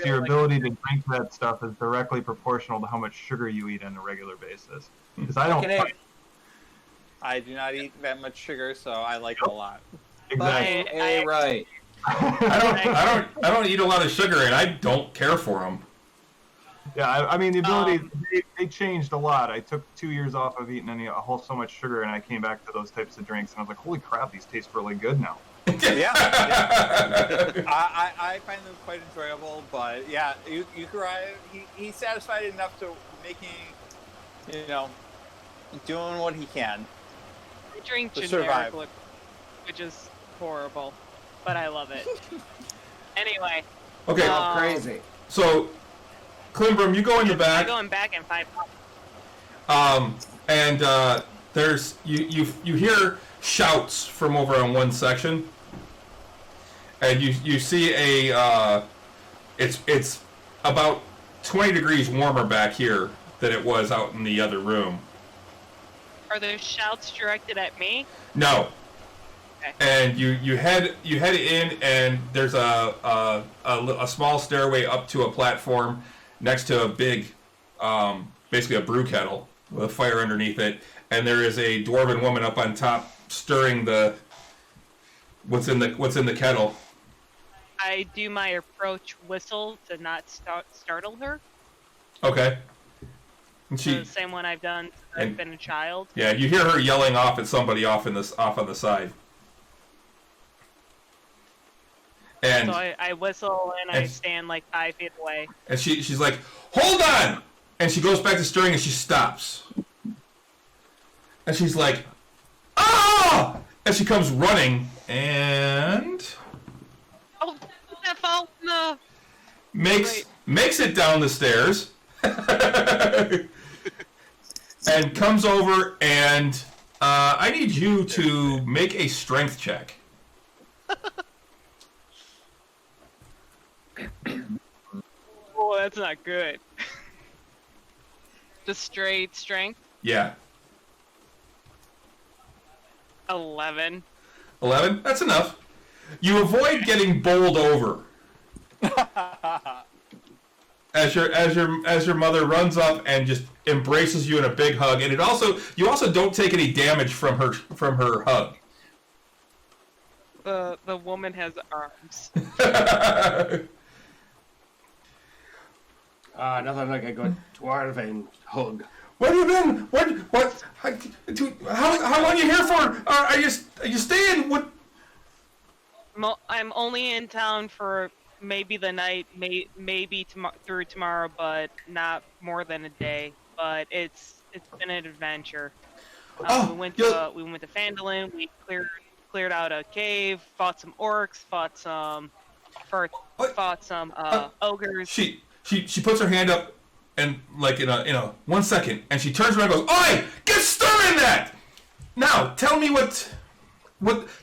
your like- ability to drink that stuff is directly proportional to how much sugar you eat on a regular basis. Because I don't Can I- find- I do not eat that much sugar, so I like it a lot. exactly. Hey, right. I don't eat a lot of sugar, and I don't care for them. Yeah, I mean the ability they changed a lot. I took 2 years off of eating so much sugar, and I came back to those types of drinks, and I was like, holy crap, these taste really good now. Yeah. I find them quite enjoyable, but yeah, Ugurai, he's satisfied enough to making, doing what he can. I drink To generic survive. liquor, which is horrible, but I love it. Anyway, Okay, Oh, crazy. so Klimbrum, you go in the I'm back. going back in 5 And there's you hear shouts from over on one section, and you see it's about 20 degrees warmer back here than it was out in the other room. Are there shouts directed at me? No. Okay. And you head in, and there's a small stairway up to a platform next to a big, basically a brew kettle with a fire underneath it, and there is a dwarven woman up on top stirring what's in the kettle. I do my approach whistle to not startle her. Okay. And The same one I've done since I've and- been a child. yeah, you hear her yelling off at somebody off on the side. And So I whistle and I and- stand like 5 feet away. and she's like, "Hold on!" And she goes back to stirring, and she stops. And she's like, "Ah!" And she comes running and Oh, Defo, no. makes it down the stairs. And comes over, and I need you to make a strength check. Oh, that's not good. Just straight strength. Yeah. 11. 11? That's enough. You avoid getting bowled over. As your mother runs up and just embraces you in a big hug, and you also don't take any damage from her hug. The woman has arms. Nothing like a good dwarven hug. Where have you been? What? How long are you here for? Are you staying? What? I'm only in town for maybe the night, maybe through tomorrow, but not more than a day. But it's been an adventure. Oh, we went you'll- to Phandalin. We cleared out a cave, fought some orcs, fought some ogres. She puts her hand up, and like in a 1 second, and she turns around and goes, "Oi, get stirring that! Now tell me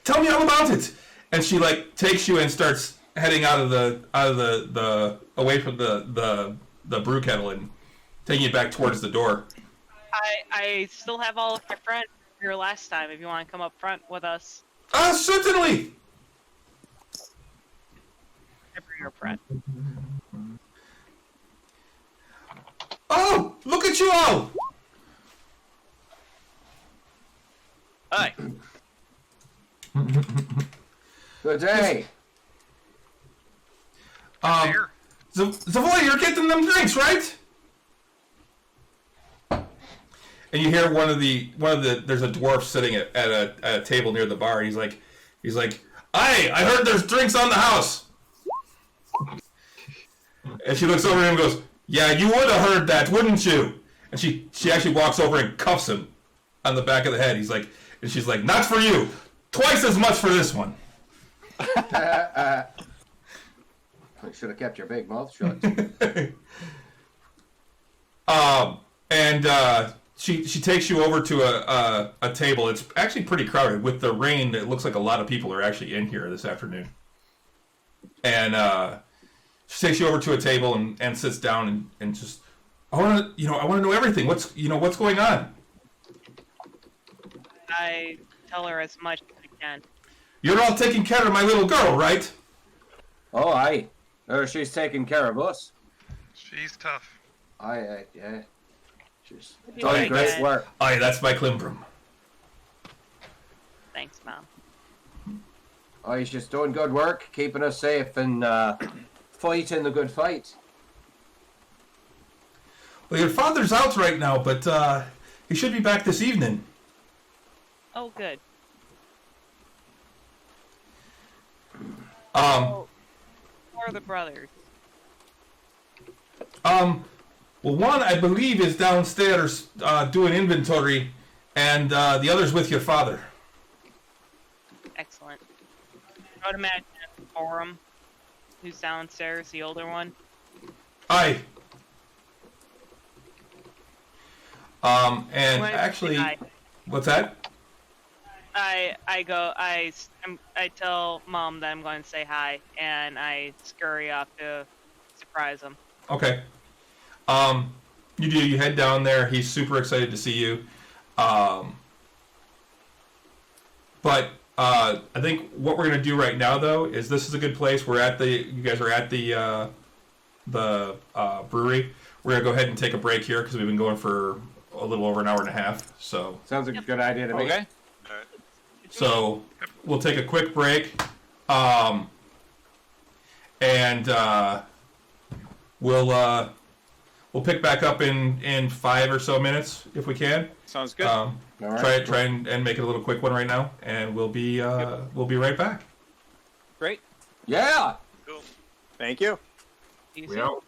tell me all about it." And she like takes you and starts heading out of the away from the brew kettle and taking you back towards the door. I still have all of my friends here last time. If you want to come up front with us, Certainly. I bring your friend. Oh, look at you all! Hi. Good day. Here. Zavoy, you're getting them drinks, right? And you hear one of the there's a dwarf sitting at a table near the bar. He's like, I heard there's drinks on the house. And she looks over at him and goes, "Yeah, you would have heard that, wouldn't you?" And she actually walks over and cuffs him on the back of the head. And she's like, "Not for you. Twice as much for this one." You should have kept your big mouth shut. She takes you over to a table. It's actually pretty crowded. With the rain, it looks like a lot of people are actually in here this afternoon. And she takes you over to a table and sits down and just, I want to know everything. What's going on? I tell her as much as I can. You're all taking care of my little girl, right? Oh, aye. She's taking care of us. She's tough. Aye, yeah. She's Maybe doing we great can- work. Aye, that's my Klimbrum. Thanks, Mom. Oh, he's just doing good work, keeping us safe and fighting the good fight. Well, your father's out right now, but he should be back this evening. Oh, good. Um, Who are the brothers? Well, one, I believe, is downstairs doing inventory, and the other's with your father. Excellent. I would imagine Forum, who's downstairs, the older one. Aye. And Wanted to say actually, hi. what's that? I tell Mom that I'm going to say hi, and I scurry off to surprise him. Okay. You head down there. He's super excited to see you. But I think what we're gonna do right now, though, is this is a good place. You guys are at the brewery. We're gonna go ahead and take a break here because we've been going for a little over an hour and a half. So Sounds like a good idea to me. Okay. So we'll take a quick break, and we'll pick back up in 5 or so minutes if we can. Sounds good. All right. Try and make it a little quick one right now, and we'll be right back. Great. Yeah. Cool. Thank you. You We see? out.